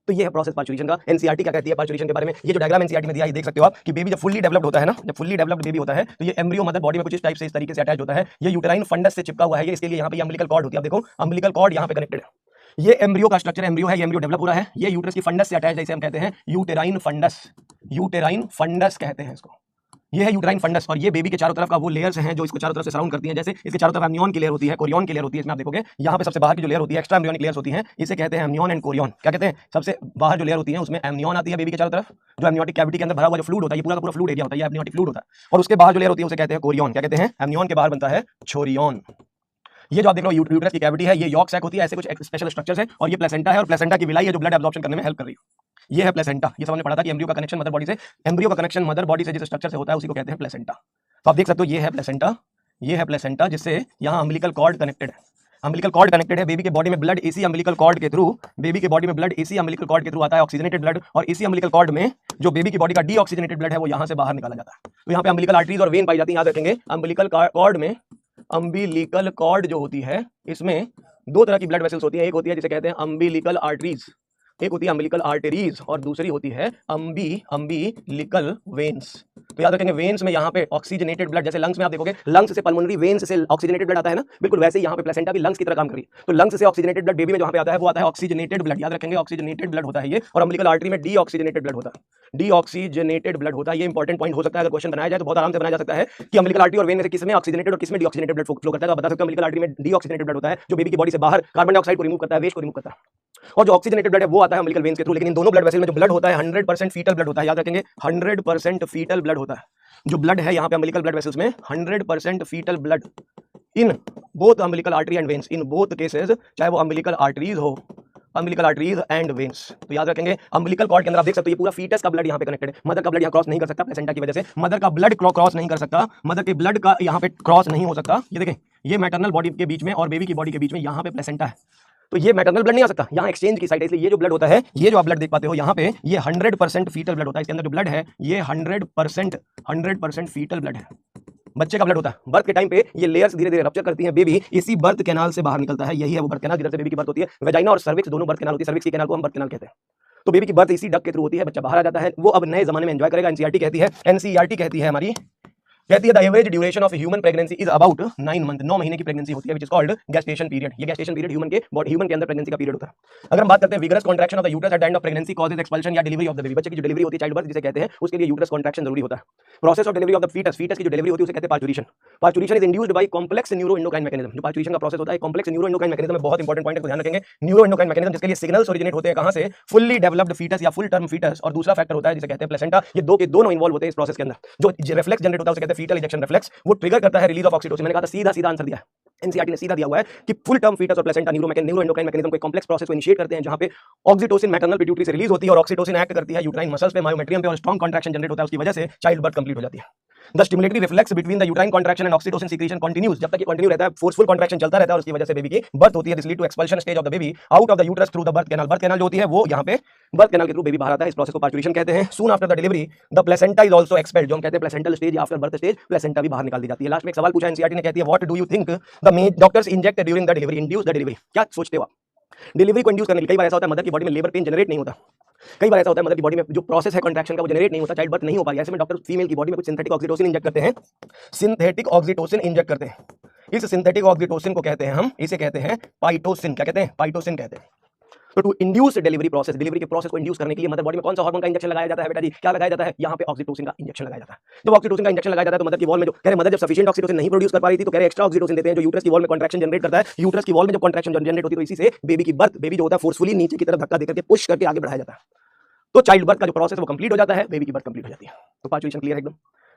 तो ये है प्रोसेस पार्चुरेशन का। एनसीईआरटी क्या कहती है पार्चुरेशन के बारे में? ये जो डायग्राम एनसीईआरटी में दिया है, देख सकते हो आप कि बेबी जब फुल्ली डेवलप्ड होता है ना, जब फुल्ली डेवलप्ड बेबी होता है तो ये एम्ब्रियो मदर बॉडी में कुछ इस टाइप से, इस तरीके से अटैच होता है। ये यूटेराइन फंडस से चिपका हुआ है, ये इसके लिए यहाँ पे अम्बिलिकल कॉर्ड होती है। आप देखो अम्बिलिकल कॉर्ड यहाँ पे कनेक्टेड है। ये एम्ब्रियो का स्ट्रक्चर, एम्ब्रियो है, ये एम्ब्रियो डेवलप हो रहा है, ये यूट्रस की फंडस से अटैच है, इसे हम कहते हैं यूटेराइन फंडस कहते हैं इसको, ये है यूट्राइन फंडस और ये बेबी के चारों तरफ का वो लेयर्स हैं जो इसको चारों तरफ से सराउंड करती हैं। जैसे इसके चारों तरफ एमनियन की लेयर होती है, कोरियन की लेयर होती है। इसमें आप देखोगे यहाँ पे सबसे बाहर की जो लेयर होती है एक्स्ट्रा एम्ब्रियोनिक लेयर्स होती हैं, इसे कहते हैं एमनियन एंड कोरियन। क्या कहते हैं? सबसे बाहर जो लेयर होती है उसमें एमनियन आती है बेबी के चारों तरफ, जो एमनियोटिक कैविटी के अंदर भरा हुआ जो फ्लूइड होता है, ये पूरा का पूरा फ्लूइड एरिया होता है, ये एमनियोटिक फ्लूइड होता है। और उसके बाहर जो लेयर होती है उसे कहते हैं कोरियन। क्या कहते हैं? एमनियन के बाहर बनता है छोरियन। ये जो आप देख रहे हो यूट्रस की कैविटी है, ये यॉर्क सैक होती है, ऐसे कुछ स्पेशल स्ट्रक्चर्स है। और ये प्लेसेंटा है और प्लेसेंटा की विलाई है जो ब्लड एब्जॉर्प्शन करने में हेल्प कर रही है। ये है प्लेसेंटा। ये सब हमने पढ़ा था कि एम्ब्रियो का कनेक्शन मदर बॉडी से, एम्ब्रियो का कनेक्शन मदर बॉडी से जिस स्ट्रक्चर से होता है उसी को कहते हैं प्लेसेंटा। तो आप देख सकते हो ये है प्लेसेंटा, ये है प्लेसेंटा जिससे यहाँ अम्बिलिकल कॉर्ड कनेक्टेड है। अम्बिलिकल कॉर्ड कनेक्टेड है। बेबी के बॉडी में ब्लड इसी अम्बिलिकल कॉर्ड के थ्रू, बेबी के बॉडी में ब्लड इसी अम्बिलिकल कॉर्ड के थ्रू आता है, ऑक्सीजनेटेड ब्लड। और इसी अम्बिलिकल कॉर्ड में जो बेबी की बॉडी का डीऑक्सीजनेटेड ब्लड है वो यहाँ से बाहर निकाला जाता है। तो यहाँ पे अम्बिलिकल आर्टरीज और वेन पाई जाती है। याद रखेंगे अम्बिलिकल कॉर्ड में, अम्बिलिकल कॉर्ड जो होती है इसमें दो तरह की ब्लड वेसल्स होती है। एक होती है जिसे कहते हैं अम्बिलिकल आर्टरीज, एक होती है अम्बिलिकल आर्टरीज और दूसरी होती है अम्बिलिकल वेन्स। तो याद रखेंगे वेन्स में यहाँ पे ऑक्सीजनेटेड ब्लड, जैसे लंग्स में आप देखोगे लंग्स से पल्मोनरी, वेन्स से ऑक्सीजनेटेड ब्लड आता है ना, बिल्कुल वैसे ही यहाँ पे प्लेसेंटा भी लंग्स की तरह काम कर रही है। तो लंग्स से ऑक्सीजनेटेड ब्लड बेबी में जहाँ पे आता है वो आता है ऑक्सीजनेटेड ब्लड। याद रखेंगे ऑक्सीजनेटेड ब्लड होता है ये। और अम्बिलिकल आर्टरी में डीऑक्सीजनेटेड ब्लड होता है, डीऑक्सीजनेटेड ब्लड होता है। ये इंपॉर्टेंट पॉइंट हो सकता है, अगर क्वेश्चन बनाया जाए तो बहुत आराम से बनाया जा सकता है कि अम्बिलिकल आर्टरी और वेन में से किसमें ऑक्सीजनेटेड और किसमें डीऑक्सीजनेटेड ब्लड फ्लो करता है। तो आप बता सकते हो अम्बिलिकल आर्टरी में डीऑक्सीजनेटेड ब्लड होता है जो बेबी की बॉडी से बाहर कार्बन डाइऑक्साइड को रिमूव करता है, वेस्ट को रिमूव करता है। और जो ऑक्सीजनेटेड ब्लड है वो आता है अम्बिलिकल वेन्स के थ्रू। लेकिन इन दोनों ब्लड वेसल में जो ब्लड होता है 100% फीटल ब्लड होता है। याद रखेंगे 100% फीटल ब्लड होता है। जो ब्लड है यहाँ पे अम्बिलिकल ब्लड वेसल्स में 100% fetal blood in both umbilical artery and veins, in both cases, चाहे वो अम्बिलिकल आर्टरीज हो, अम्बिलिकल आर्टरीज एंड वेन्स। तो याद रखेंगे अम्बिलिकल कॉर्ड के अंदर आप देख सकते हो ये पूरा फीटस का ब्लड यहाँ पे कनेक्टेड है। मदर का ब्लड यहाँ क्रॉस नहीं कर सकता प्लेसेंटा की वजह से, मदर का ब्लड क्रॉस नहीं कर सकता, मदर के ब्लड का यहाँ पे क्रॉस नहीं हो सकता। ये देखें ये मैटरनल बॉडी के बीच में और बेबी की बॉडी के बीच में यहाँ पे प्लेसेंटा है, तो ये मैटरनल ब्लड नहीं आ सकता, यहाँ एक्सचेंज की साइड है। इसलिए ये जो ब्लड होता है, ये जो आप ब्लड देख पाते हो यहाँ पे, ये 100% फीटल ब्लड होता है। इसके अंदर जो ब्लड है ये 100% फीटल ब्लड है, बच्चे का ब्लड होता है। बर्थ के टाइम पे ये लेयर्स धीरे धीरे रप्चर करती हैं, बेबी इसी बर्थ कैनाल से बाहर निकलता है। यही है वो बर्थ कैनाल जिधर से बेबी की बर्थ होती है। वेजाइना और सर्विक्स दोनों बर्थ कैनाल होती है, सर्विक्स की कैनाल को हम बर्थ कैनाल कहते हैं। तो बेबी की बर्थ इसी डक के थ्रू होती है, बच्चा बाहर आ जाता है। वो अब नए जमाने में एंजॉय करेगा। एनसीईआरटी कहती है, एनसीईआरटी कहती है हमारी, कहती है the average duration of human pregnancy is about 9 month, 9 महीने की प्रेगनेंसी होती है, which is called gestation period. ये गेस्टेशन पीरियड ह्यूमन के अंदर प्रेगनेंसी का पीरियड होता है। अगर हम बात करते हैं vigorous contraction of the uterus at the end of pregnancy causes expulsion या डिलीवरी ऑफ द बेबी, बच्चे की जो डिलीवरी होती है, चाइल्ड बर्थ जिसे कहते हैं, उसके लिए यूट्रस कॉन्ट्रैक्शन जरूरी होता है। Process of delivery of the fetus, fetus की जो डिलीवरी होती है उसे कहते हैं parturition. Parturition is induced by complex neuro endocrine mechanism. जो पार्चुरेशन का प्रोसेस होता है कॉम्प्लेक्स न्यूरो एंडोक्राइन मैकेनिज्म में, बहुत इंपॉर्टेंट पॉइंट है, ध्यान रखेंगे। न्यूरो एंडोक्राइन मैकेनिज्म जिसके लिए सिग्नल्स ओरिजिनेट होते हैं कहां से? फुल्ली डेवलप्ड फीटस या फुल टर्म फीटस। और दूसरा फैक्टर होता है जिसे कहते हैं प्लेसेंटा। ये दो के दोनों इन्वॉल्व होते हैं इस प्रोसेस के अंदर। जो रिफ्लेक्स जनरेट होता है उसे कहते हैं फीटल इजेक्शन रिफ्लेक्स। वो ट्रिगर करता है रिलीज ऑफ ऑक्सीटोसिन। मैंने कहा था सीधा सीधा आंसर दिया है, एनसीईआरटी ने सीधा दिया हुआ है कि फुल टर्म फीटस और प्लेसेंटा न्यूरो एंडोक्राइन मैकेनिज्म को कॉम्प्लेक्स प्रोसेस को इनिशिएट करते हैं जहां पे ऑक्सीटोसिन मैटरनल पिट्यूटरी से रिलीज होती है और ऑक्सीटोसिन एक्ट करती है यूट्राइन मसल्स पे, मायोमेट्रियम पे, और स्ट्रॉन्ग कॉन्ट्रैक्शन जनरेट होता है। उसकी वजह से चाइल्ड बर्थ कंप्लीट हो जाती है। The stimulatory reflex between the uterine contraction and oxytocin secretion continues. जब तक ये कंटिन्यू रहता है, फोर्सफुल कॉन्ट्रैक्शन चलता रहता है और उसकी वजह से बेबी की बर्थ होती है। This lead to expulsion stage of the baby out of the uterus through the birth canal. Birth canal जो होती है वो यहाँ पे बर्थ कैनाल के थ्रू बेबी बाहर आता है। इस प्रोसेस को पार्चुरेशन कहते हैं। Soon after the delivery the placenta is also expelled. जो हम कहते हैं placental stage, after birth stage placenta भी बाहर निकाल दी जाती है। लास्ट में एक सवाल पूछा एनसीईआरटी ने, कहती है what do you think the doctors inject during the delivery, induce the delivery. क्या सोचते हो आप डिलीवरी को इंड्यूस करने के लिए? कई बार ऐसा होता है मदर की बॉडी में लेबर पेन जनरेट नहीं होता, कई बार ऐसा होता है मदर की बॉडी में जो प्रोसेस है कॉन्ट्रैक्शन का वो जनरेट नहीं होता, चाइल्ड बर्थ नहीं हो पाई। ऐसे में डॉक्टर फीमेल की बॉडी में कुछ सिंथेटिक ऑक्सीटोसिन इंजेक्ट करते हैं, सिंथेटिक ऑक्सीटोसिन इंजेक्ट करते हैं। इस सिंथेटिक ऑक्सीटोसिन को कहते हैं हम, इसे कहते हैं पाइटोसिन। क्या कहते हैं? पाइटोसिन कहते हैं। तो to induce delivery process, delivery के प्रोसेस को इंड्यूस करने के लिए मदर बॉडी में कौन सा हार्मोन का इंजेक्शन लगाया जाता है बेटा जी? क्या लगाया जाता है? यहाँ पे ऑक्सीटोसिन का इंजेक्शन लगाया जाता है। जब ऑक्सीटोसिन का इंजेक्शन लगाया जाता है तो मदर की वॉल में जो कह रहे मदर जब सफिशिएंट ऑक्सीटोसिन नहीं प्रोड्यूस कर पा रही थी तो कह रहे एक्स्ट्रा ऑक्सीटोसिन देते हैं जो यूट्रस की वॉल में कॉन्ट्रैक्शन जनरेट करता है। यूट्रस की वॉल में जब कॉन्ट्रैक्शन जनरेट होती है तो इसी से बेबी की बर्थ, बेबी जो होता है फोर्सफुली नीचे की तरफ धक्का देकर के पुश करके आगे बढ़ाया जाता है। तो चाइल्ड बर्थ का जो प्रोसेस वो कंप्लीट हो जाता है, बेबी की बर्थ कंप्लीट हो जाती है। तो पार्चुरेशन क्लियर है एकदम?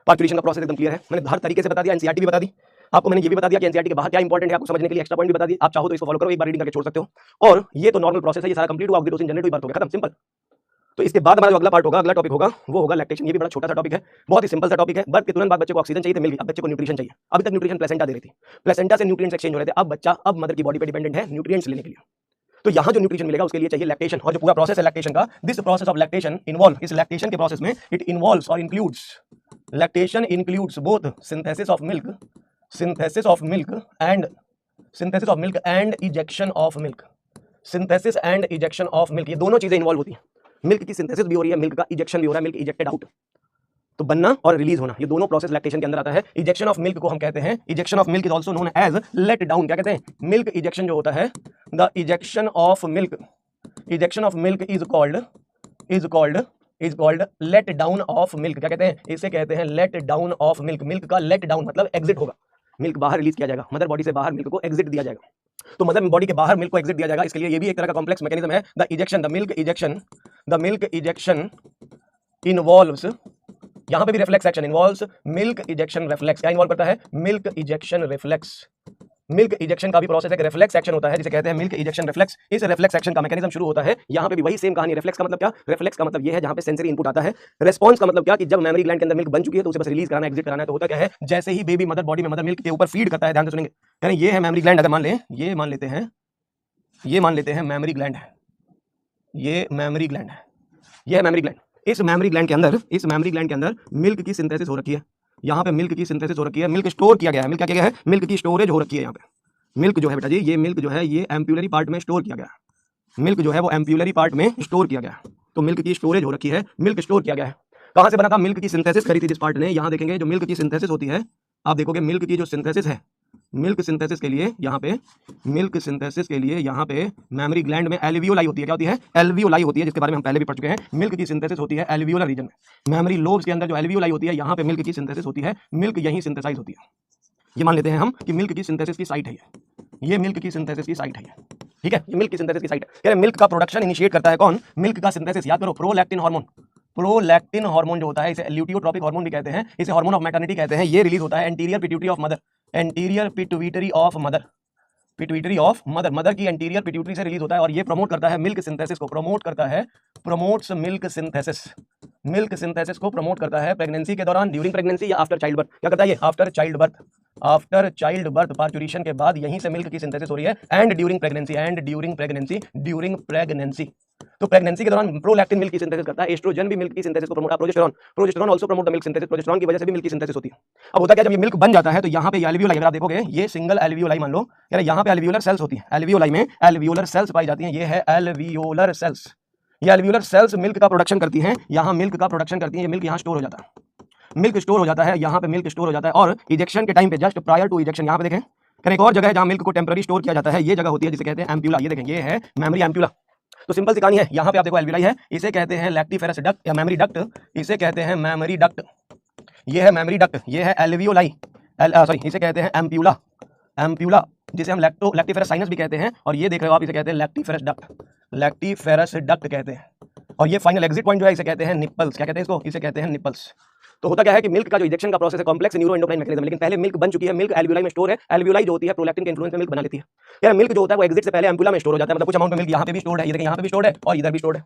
पार्चुरेशन का प्रोसेस एकदम क्लियर है। मैंने हर तरीके से बता दिया, एनसीईआरटी भी बता दी आपको। मैंने ये भी बता दिया कि एनसीईआरटी के बाहर क्या इंपॉर्टेंट है आपको समझने के लिए, एक्स्ट्रा पॉइंट भी बता दिए। आप चाहो तो इसको फॉलो करो, एक बार रीडिंग करके छोड़ सकते हो। और ये तो नॉर्मल प्रोसेस है, ये सारा कंप्लीट हुआ, ऑक्सीटोसिन जनरेट हुई, बर्थ हो गया, खत्म, सिंपल। तो इसके बाद हमारा जो अगला पार्ट होगा, अगला टॉपिक होगा वो होगा लैक्टेशन। ये भी बड़ा छोटा सा टॉपिक है, बहुत ही सिंपल सा टॉपिक है। बर्थ के तुरंत बाद बच्चे को ऑक्सीजन चाहिए तो मिल गई, अब बच्चे को न्यूट्रिशन चाहिए। अभी तक न्यूट्रिशन प्लेसेंटा दे रही थी, प्लेसेंटा से न्यूट्रिएंट्स एक्सचेंज हो रहे थे, अब बच्चा अब मदर की बॉडी पे डिपेंडेंट है न्यूट्रिएंट्स लेने के लिए। तो यहाँ जो न्यूट्रिशन मिलेगा उसके लिए चाहिए लैक्टेशन। और जो पूरा प्रोसेस है लैक्टेशन का, this process of lactation involve, इस लैक्टेशन के प्रोसेस में इट इन्वॉल्व्स और includes, lactation includes both synthesis of milk, synthesis of milk and synthesis of milk and ejection of milk, synthesis and ejection of milk. ये दोनों चीजें इन्वॉल्व होती हैं। मिल्क की सिंथेसिस भी हो रही है, मिल्क का इजेक्शन भी हो रहा है, मिल्क इजेक्टेड आउट, तो बनना और रिलीज होना, ये दोनों प्रोसेस लैक्टेशन के अंदर आता है। इजेक्शन ऑफ मिल्क को हम कहते हैं, ejection of milk is also known as let down. क्या कहते हैं? मिल्क इजेक्शन जो होता है, the ejection of milk, ejection of milk is called is called let down of milk. क्या कहते हैं? इसे कहते हैं let down of milk. Milk का लेट डाउन मतलब एग्जिट होगा, मिल्क बाहर रिलीज किया जाएगा, मदर बॉडी से बाहर मिल्क को एग्जिट दिया जाएगा। तो मदर बॉडी के बाहर मिल्क को एग्जिट दिया जाएगा, इसके लिए ये भी एक तरह का कॉम्प्लेक्स मैकेनिज्म है। The ejection, the milk ejection involves, यहां पे भी reflex action involves milk ejection reflex. क्या इन्वॉल्व करता है? Milk ejection reflex. Milk ejection का भी प्रोसेस एक रिफ्लेक्स एक्शन होता है जिसे कहते हैं मिल्क इजेक्शन रिफ्लेक्स। इस रिफ्लेक्स एक्शन का मैकेनिज्म शुरू होता है यहाँ पे भी वही सेम कहानी। रिफ्लेक्स का मतलब क्या? रिफ्लेक्स का मतलब ये है जहाँ पे सेंसरी इनपुट आता है। रिस्पांस का मतलब क्या कि जब मेमोरी ग्लैंड के अंदर मिल्क बन चुकी है तो उसे बस रिलीज कराना, एग्जिट कराना है। तो होता क्या है, जैसे ही बेबी मदर बॉडी में मदर मिल्क के ऊपर फीड करता है, ध्यान से सुनेंगे, यानी ये है मेमोरी ग्लैंड। अगर मान लें, ये मान लेते हैं मेमोरी ग्लैंड है, ये मेमोरी ग्लैंड है, ये है मेमोरी ग्लैंड। इस मेमोरी ग्लैंड के अंदर मिल्क की सिंथेसिस हो रखी है। यहाँ पे मिल्क की सिंथेसिस हो रखी है, मिल्क स्टोर किया गया है। मिल्क क्या किया गया है? मिल्क की स्टोरेज हो रखी है। यहाँ पे मिल्क जो है बेटा जी, ये मिल्क जो है ये एम्प्यूलरी पार्ट में स्टोर किया गया है। मिल्क जो है वो एम्प्यूलरी पार्ट में स्टोर किया गया है। तो मिल्क की स्टोरेज हो रखी है, मिल्क स्टोर किया गया है। कहाँ से बना था? मिल्क की सिंथेसिस करी थी जिस पार्ट ने। यहाँ देखेंगे जो मिल्क की सिंथेसिस होती है, आप देखोगे मिल्क की जो सिंथेसिस है, मिल्क सिंथेसिस के लिए यहाँ पे मेमोरी ग्लैंड में एल्वियोलाई होती है। क्या होती है? एल्वियोलाई होती है, जिसके बारे में हम पहले भी पढ़ चुके हैं। मिल्क की सिंथेसिस होती है एल्वियोलर रीजन में। मेमोरी लोब्स के अंदर जो एल्वियोलाई होती है, यहाँ पे मिल्क की सिंथेसिस होती है। मिल्क यहीं सिंथेसाइज होती है। ये मान लेते हैं हम कि मिल्क की सिंथेसिस की साइट है ये मिल्क की सिंथेसिस की साइट है ये, ठीक है, ये मिल्क की सिंथेसिस की साइट है। यानी मिल्क का प्रोडक्शन इनिशिएट करता है कौन? मिल्क का सिंथेसिस। याद करो, प्रोलैक्टिन हार्मोन। प्रोलैक्टिन हार्मोन जो होता है इसे ल्यूटियोट्रोपिक हार्मोन भी कहते हैं, इसे हार्मोन ऑफ मैटरनिटी कहते हैं। ये रिलीज होता है anterior pituitary of mother, anterior pituitary of mother, pituitary of mother, mother की एंटीरियर पिट्यूटरी से रिलीज होता है और ये प्रमोट करता है मिल्क सिंथेसिस को, प्रमोट करता है, promotes milk synthesis, milk synthesis को प्रमोट करता है प्रेगनेंसी के दौरान, ड्यूरिंग प्रेगनेंसी या आफ्टर चाइल्ड बर्थ। क्या करता है ये? After child birth, after child birth parturition के बाद यहीं से मिल्क की सिंथेसिस हो रही है। And during pregnancy, during pregnancy. तो प्रेगनेंसी के दौरान प्रोलैक्टिन मिल्क की सिंथेसिस करता है। एस्ट्रोजन भी मिल्क की सिंथेसिस को promote, progesterone also promote the milk synthesis, progesterone की वजह से भी मिल्क की सिंथेसिस होती है। अब होता क्या, जब ये मिल्क बन जाता है तो यहाँ पे एल्वियोलाई, अगर आप देखोगे ये सिंगल एल्वियोलाई मान लो, यानी यहाँ पे एल्वियोलर सेल्स होती है। एल्वियोलाई में एल्वियोलर सेल्स पाई जाती हैं। ये है एल्वियोलर सेल्स। ये एल्वियोलर सेल्स मिल्क का प्रोडक्शन करती हैं, यहाँ मिल्क का प्रोडक्शन करती हैं। ये मिल्क यहाँ स्टोर हो जाता है, मिल्क स्टोर हो जाता है, यहाँ पे मिल्क स्टोर हो जाता है। और इजेक्शन के टाइम पे, जस्ट प्रायर टू इजेक्शन, यहाँ पे देखें, फिर एक और जगह है जहाँ मिल्क को टेम्पररी स्टोर किया जाता है। ये जगह होती है जिसे कहते हैं एम्प्यूला। ये देखें, ये है मेमोरी एम्प्यूला। तो सिंपल सी कहानी है, यहाँ पे आप देखो एल्वियोलाई है, इसे कहते हैं लैक्टिफेरस डक्ट या मेमोरी डक्ट, इसे कहते हैं मेमोरी डक्ट। ये है मेमोरी डक्ट, ये है एल्वियोलाई, सॉरी इसे कहते हैं एम्प्यूला, एम्प्यूला जिसे हम लैक्टिफेरस साइनस भी कहते हैं। और ये देख रहे हो आप, इसे कहते हैं लैक्टिफेरस डक्ट, लैक्टिफेरस डक्ट कहते हैं। और ये फाइनल एग्जिट पॉइंट जो है इसे कहते हैं निप्पल्स। क्या कहते हैं इसको? इसे कहते हैं निप्पल्स। तो होता क्या है कि मिल्क का जो इजेक्शन का प्रोसेस है कॉम्प्लेक्स न्यूरो एंडोक्राइन मैकेनिज्म, लेकिन पहले मिल्क बन चुकी है, मिल्क एल्वियोलाई में स्टोर है। एल्वियोलाई जो होती है प्रोलैक्टिन के इन्फ्लुएंस में मिल्क बना लेती है। यार मिल्क जो होता है वो एग्जिट से पहले एम्प्यूला में स्टोर हो जाता है, मतलब कुछ अमाउंट में मिल्क यहाँ पे भी स्टोर्ड है, ये देखिए यहाँ पे भी स्टोर्ड है और इधर भी स्टोर्ड है।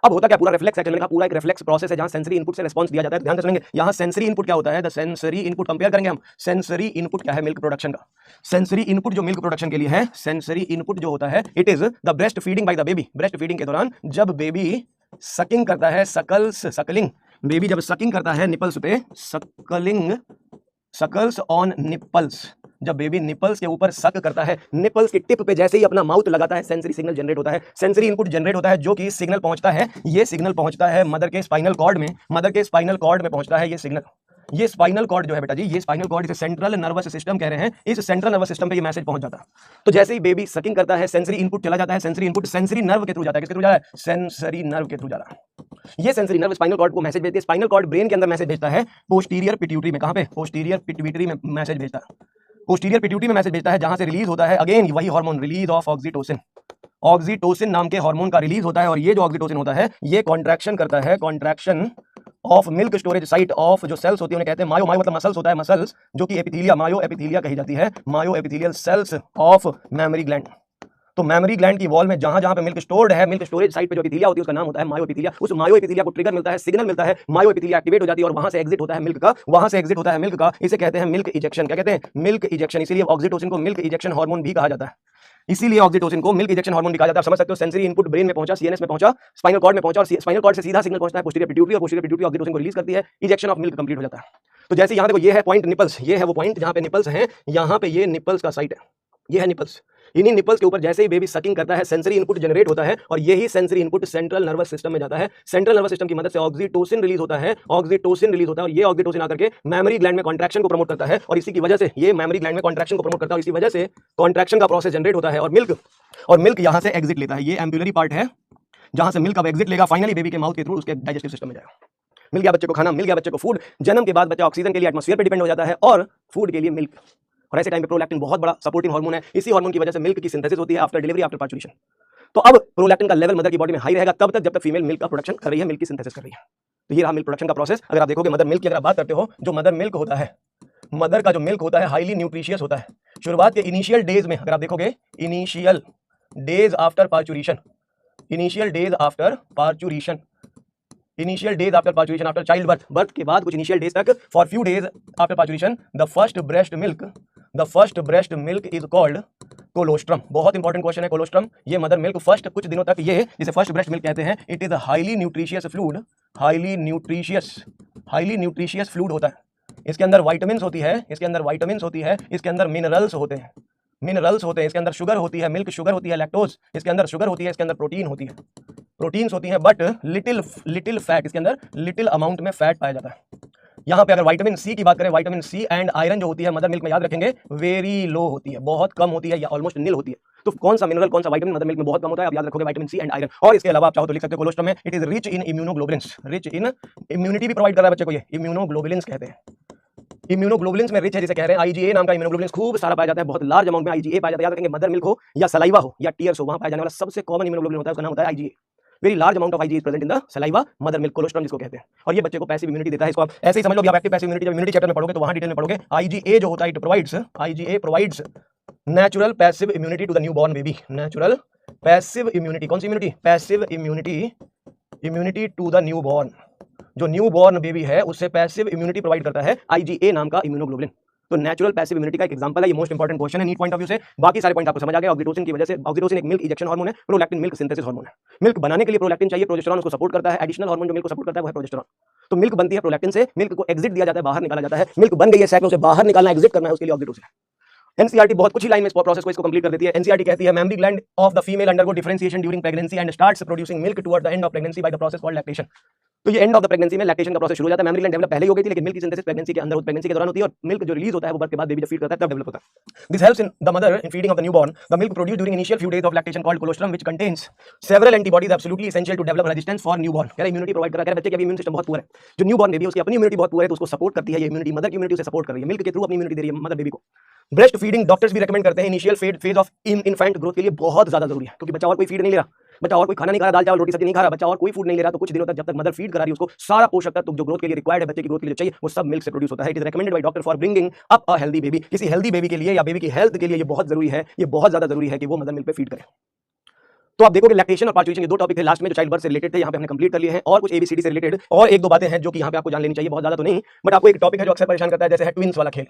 अब होता क्या, पूरा रिफ्लेक्स एक्शन, पूरा एक रिफ्लेक्स प्रोसेस है जहां सेंसरी इनपुट से रिस्पांस दिया जाता है। ध्यान से सुनेंगे, यहां सेंसरी इनपुट क्या होता है? द सेंसरी इनपुट कंपेयर करेंगे हम। सेंसरी इनपुट क्या है मिल्क प्रोडक्शन का? सेंसरी इनपुट जो मिल्क प्रोडक्शन के लिए है, सेंसरी इनपुट जो होता है, it is the breast feeding by the baby. Breast feeding के दौरान जब बेबी सकिंग करता है, सकलिंग, बेबी जब सकिंग करता है निपल्स पे, सकलिंग, सकल्स ऑन निपल्स, जब बेबी निपल्स के ऊपर सक करता है, निपल्स की टिप पे जैसे ही अपना माउथ लगाता है, सेंसरी सिग्नल जनरेट होता है, सेंसरी इनपुट जनरेट होता है, जो कि सिग्नल पहुंचता है, ये सिग्नल पहुंचता है मदर के स्पाइनल कॉर्ड में, मदर के स्पाइनल कॉर्ड में पहुंचता है ये सिग्नल। ये स्पाइनल कॉर्ड जो है बेटा जी, ये स्पाइनल कॉर्ड, इसे सेंट्रल नर्वस सिस्टम कह रहे हैं। इस सेंट्रल नर्वस सिस्टम पे ये मैसेज पहुंच जाता है। तो जैसे ही बेबी सकिंग करता है, सेंसरी इनपुट चला जाता है, सेंसरी इनपुट सेंसरी नर्व के थ्रू जाता है। किसके थ्रू जा रहा है? सेंसरी नर्व के थ्रू जा रहा है। ये सेंसरी नर्व स्पाइनल कॉर्ड को मैसेज भेजती है। स्पाइनल कॉर्ड ब्रेन के अंदर मैसेज भेजता है पोस्टीरियर पिट्यूटरी में। कहां पे? पोस्टीरियर पिट्यूटरी में मैसेज भेजता है, पोस्टीरियर पिट्यूटरी में मैसेज भेजता है, जहां से रिलीज होता है अगेन वही hormone, release of oxytocin. Oxytocin नाम के हार्मोन का रिलीज होता है और ये जो ऑक्सीटोसिन होता है ये कॉन्ट्रैक्शन करता है, contraction of milk storage site of जो सेल्स होती है, उन्हें कहते हैं मायो, मायो मतलब मसल्स होता है, मसल्स जो कि एपिथेलिया, मायो एपिथेलिया कही जाती है, myoepithelial cells of memory gland. तो मेमोरी ग्लैंड की वॉल में जहां जहां पे मिल्क स्टोर्ड है, मिल्क स्टोरेज साइट पे जो एपिथेलिया होती है उसका नाम होता है मायो एपिथेलिया। उस मायो एपिथेलिया को ट्रिगर मिलता है, सिग्नल मिलता है, मायो एपिथेलिया एक्टिवेट हो जाती है और वहां से एग्जिट होता है मिल्क का, वहां से एग्जिट होता है मिल्क का। इसे कहते हैं मिल्क इजेक्शन। क्या कहते हैं? Milk ejection. इसीलिए ऑक्सीटोसिन को मिल्क इजेक्शन हार्मोन भी कहा जाता है, इसीलिए ऑक्सीटोसिन को मिल्क इंजेक्शन हार्मोन कहा जाता है। आप समझ सकते हो, सेंसरी इनपुट ब्रेन में पहुंचा, सीएनएस में पहुंचा, स्पाइनल कॉर्ड में पहुंचा और स्पाइनल कॉर्ड से सीधा सिग्नल पहुंचता है पोस्टीरियर पिट्यूटरी और पोस्टीरियर पिट्यूटरी ऑक्सीटोसिन को रिलीज करती है, इजेक्शन ऑफ मिल्क कंप्लीट हो जाता है। तो जैसे यहां देखो, ये है पॉइंट निपल्स, ये है वो पॉइंट जहां पे निपल्स हैं, यहां पे ये निपल्स का साइट है, ये है निपल्स। इन्हीं निपल्स के ऊपर जैसे ही बेबी सकिंग करता है, सेंसरी इनपुट जनरेट होता है और यही sensory input central nervous system में जाता है। सेंट्रल नर्वस सिस्टम की मदद से ऑक्सीटोसिन रिलीज होता है, ऑक्सीटोसिन रिलीज होता है और ये ऑक्सीटोसिन आकर के मेमोरी ग्लैंड में कॉन्ट्रैक्शन को प्रमोट करता है और इसी की वजह से ये मेमोरी ग्लैंड में कॉन्ट्रैक्शन को प्रमोट करता है, इसी वजह से कॉन्ट्रैक्शन का प्रोसेस जनरेट होता है और मिल्क यहां से एग्जिट लेता है। ये एम्प्यूलरी पार्ट है, जहां से मिल्क अब एग्जिट लेगा फाइनली बेबी के माउथ के थ्रू उसके डाइजेस्टिव सिस्टम में जाएगा। मिल गया बच्चे को खाना, मिल गया बच्चे को फूड, जन्म के बाद बच्चा ऑक्सीजन के लिए एटमॉस्फेयर पे डिपेंड हो जाता है और फूड के लिए मिल्क। और ऐसे टाइम पे प्रोलैक्टिन बहुत बड़ा सपोर्टिंग हार्मोन है, इसी हार्मोन की वजह से मिल्क की सिंथेसिस होती है आफ्टर डिलीवरी, आफ्टर पार्चुरेशन। तो अब प्रोलैक्टिन का लेवल मदर की बॉडी में हाई रहेगा तब तक जब तक फीमेल मिल्क का प्रोडक्शन कर रही है, मिल्क की सिंथेसिस कर रही है। तो ये रहा मिल्क प्रोडक्शन का प्रोसेस। अगर आप देखोगे मदर मिल्क की अगर आप बात करते हो, जो मदर मिल्क होता है, मदर का जो मिल्क होता है हाईली न्यूट्रिशियस होता है। शुरुआत के इनिशियल डेज में अगर आप देखोगे, initial days after parturition, initial days after parturition, initial days after parturition, after child birth, birth के बाद कुछ इनिशियल डेज तक, for few days after parturition, the first breast milk is called colostrum. बहुत इंपॉर्टेंट क्वेश्चन है कोलोस्ट्रम। ये मदर मिल्क फर्स्ट कुछ दिनों तक, ये जिसे फर्स्ट ब्रेस्ट मिल्क कहते हैं, it is highly nutritious fluid, highly nutritious fluid होता है। इसके अंदर वाइटामिन्स होती है, इसके अंदर वाइटामिन्स होती है, इसके अंदर मिनरल्स होते हैं, मिनरल्स होते हैं, इसके अंदर शुगर होती है, मिल्क शुगर होती है, लैक्टोज इसके अंदर शुगर होती है, इसके अंदर प्रोटीन होती है, प्रोटीन्स होती हैं, बट लिटिल फैट, इसके अंदर लिटिल अमाउंट में फैट पाया जाता है। यहाँ पे अगर विटामिन सी की बात करें, विटामिन सी एंड आयरन जो होती है मदर मिल्क में, याद रखेंगे वेरी लो होती है, बहुत कम होती है या ऑलमोस्ट नील होती है। तो कौन सा मिनरल, कौन सा विटामिन मदर मिल्क में बहुत कम होता है, आप याद रखोगे विटामिन सी एंड आयरन। और इसके अलावा आप चाहो तो लिख सकते हो कोलोस्ट्रम में it is rich in immunoglobulins, rich in immunity भी प्रोवाइड कर रहा है बच्चे को, ये इम्यूनोग्लोबुलिन्स कहते हैं। इम्यूनोग्लोबुलिन्स में रिच है, जिसे कह रहे हैं आईजीए नाम का इम्यूनोग्लोबुलिन्स खूब सारा पाया जाता है, बहुत लार्ज अमाउंट में आईजीए पाया जाता है। याद रखेंगे मदर मिल्क हो या सलाइवा हो या टीयर्स हो, वहां पाया जाने वाला सबसे कॉमन इम्यूनोग्लोबुलिन होता है, उसका नाम होता है IgA. Very large amount of IgA is present in the saliva, mother milk, colostrum जिसको कहते हैं। और ये बच्चे को पैसिव इम्यूनिटी देता है। इसको आप ऐसे ही समझ लो, आप एक्टिव पैसिव इम्यूनिटी जब इम्यूनिटी चैप्टर में पढ़ोगे तो वहां डिटेल में पढ़ोगे। आईजीए जो होता है, it provides, IGA provides natural passive immunity to the newborn baby, natural passive immunity. कौन सी immunity? Passive immunity, immunity to the newborn. जो न्यूबॉर्न बेबी है उससे पैसिव इम्यूनिटी प्रोवाइड करता है आईजीए नाम का इम्यूनोग्लोबुलिन। तो नेचुरल पैसिव इम्यूनिटी का एक एग्जांपल है, ये मोस्ट इंपॉर्टेंट क्वेश्चन है नीट पॉइंट ऑफ व्यू से। बाकी सारे पॉइंट आपको समझ आ गया। ऑक्सीटोसिन की वजह से, ऑक्सीटोसिन एक मिल्क इंजेक्शन हार्मोन है, प्रोलैक्टिन मिल्क सिंथेसिस हार्मोन है। मिल्क बनाने के लिए प्रोलैक्टिन चाहिए, प्रोजेस्टेरॉन उसको सपोर्ट करता है। एडिशनल हार्मोन जो मिल्क को सपोर्ट करता है वो है प्रोजेस्टेरॉन। तो मिल्क बनती है प्रोलैक्टिन से, मिल्क को एग्जिट दिया जाता है, बाहर निकाला जाता है। मिल्क बन गई है सैक में, उसे बाहर निकालना, एग्जिट करना है, उसके लिए ऑक्सीटोसिन है। एनसीईआरटी बहुत कुछ ही लाइन में इस प्रोसेस को इसको कंप्लीट कर देती है। एनसीईआरटी कहती है mammary gland of the female undergo differentiation during pregnancy and starts producing milk toward the end of pregnancy by the process called lactation. तो ये एंड ऑफ द प्रेगनेंसी में लैक्टेशन का प्रोसेस शुरू हो जाता है। मैमरी ग्लैंड डेवलप पहले ही हो गई थी, लेकिन मिल्क की सिंथेसिस प्रेगनेंसी के अंदर, प्रेगनेंसी के दौरान होती है, और मिल्क जो रिलीज होता है वो बर्थ के बाद बेबी जब फीड करता है तब डेवलप होता है। This helps in the mother in feeding of the newborn. The milk produced during initial few days of lactation called colostrum which contains several antibodies absolutely essential to develop resistance for newborn. कह रहे इम्यूनिटी प्रोवाइड कर रहा है, बच्चे की इम्यून सिस्टम बहुत पुअर है। जो न्यूबॉर्न बेबी है उसकी अपनी इम्यूनिटी बहुत पुअर है, तो उसको सपोर्ट करती है ये इम्यूनिटी, मदर की इम्यूनिटी उसे सपोर्ट कर रही है, मिल्क के थ्रू अपनी इम्यूनिटी दे रही है मदर बेबी को। ब्रेस्ट फीडिंग डॉक्टर्स भी रेकमेंड करते हैं initial phase of infant growth के लिए बहुत ज्यादा जरूरी है, क्योंकि बच्चा और कोई फीड नहीं ले रहा, बच्चा और कोई खाना नहीं खा रहा, दाल चावल रोटी सब्जी नहीं खा रहा, बच्चा और कोई फूड नहीं ले रहा, तो कुछ दिनों तक जब तक मदर फीड करा रही है उसको सारा पोषक तत्व जो ग्रोथ के लिए रिक्वायर्ड है, बच्चे की ग्रोथ के लिए चाहिए, वो सब मिल्क से प्रोड्यूस होता है। It is recommended by doctor for bringing up a healthy baby. किसी हेल्दी बेबी के लिए या बेबी की हेल्थ के लिए ये बहुत जरूरी है, ये बहुत ज्यादा जरूरी है कि वो मदर मिल्क पे फीड करे। तो आप देखोगे लैक्टेशन और पार्चुरेशन, ये दो टॉपिक थे लास्ट में जो चाइल्ड बर्थ से रिलेटेड थे, यहाँ पे हमने कंप्लीट कर लिए हैं। और कुछ एबीसीडी से रिलेटेड और एक दो बातें हैं जो कि यहाँ पे आपको जान लेनी चाहिए, बहुत ज्यादा तो नहीं, बट आपको एक टॉपिक है जो अक्सर परेशान करता है, जैसे है ट्विंस वाला खेल।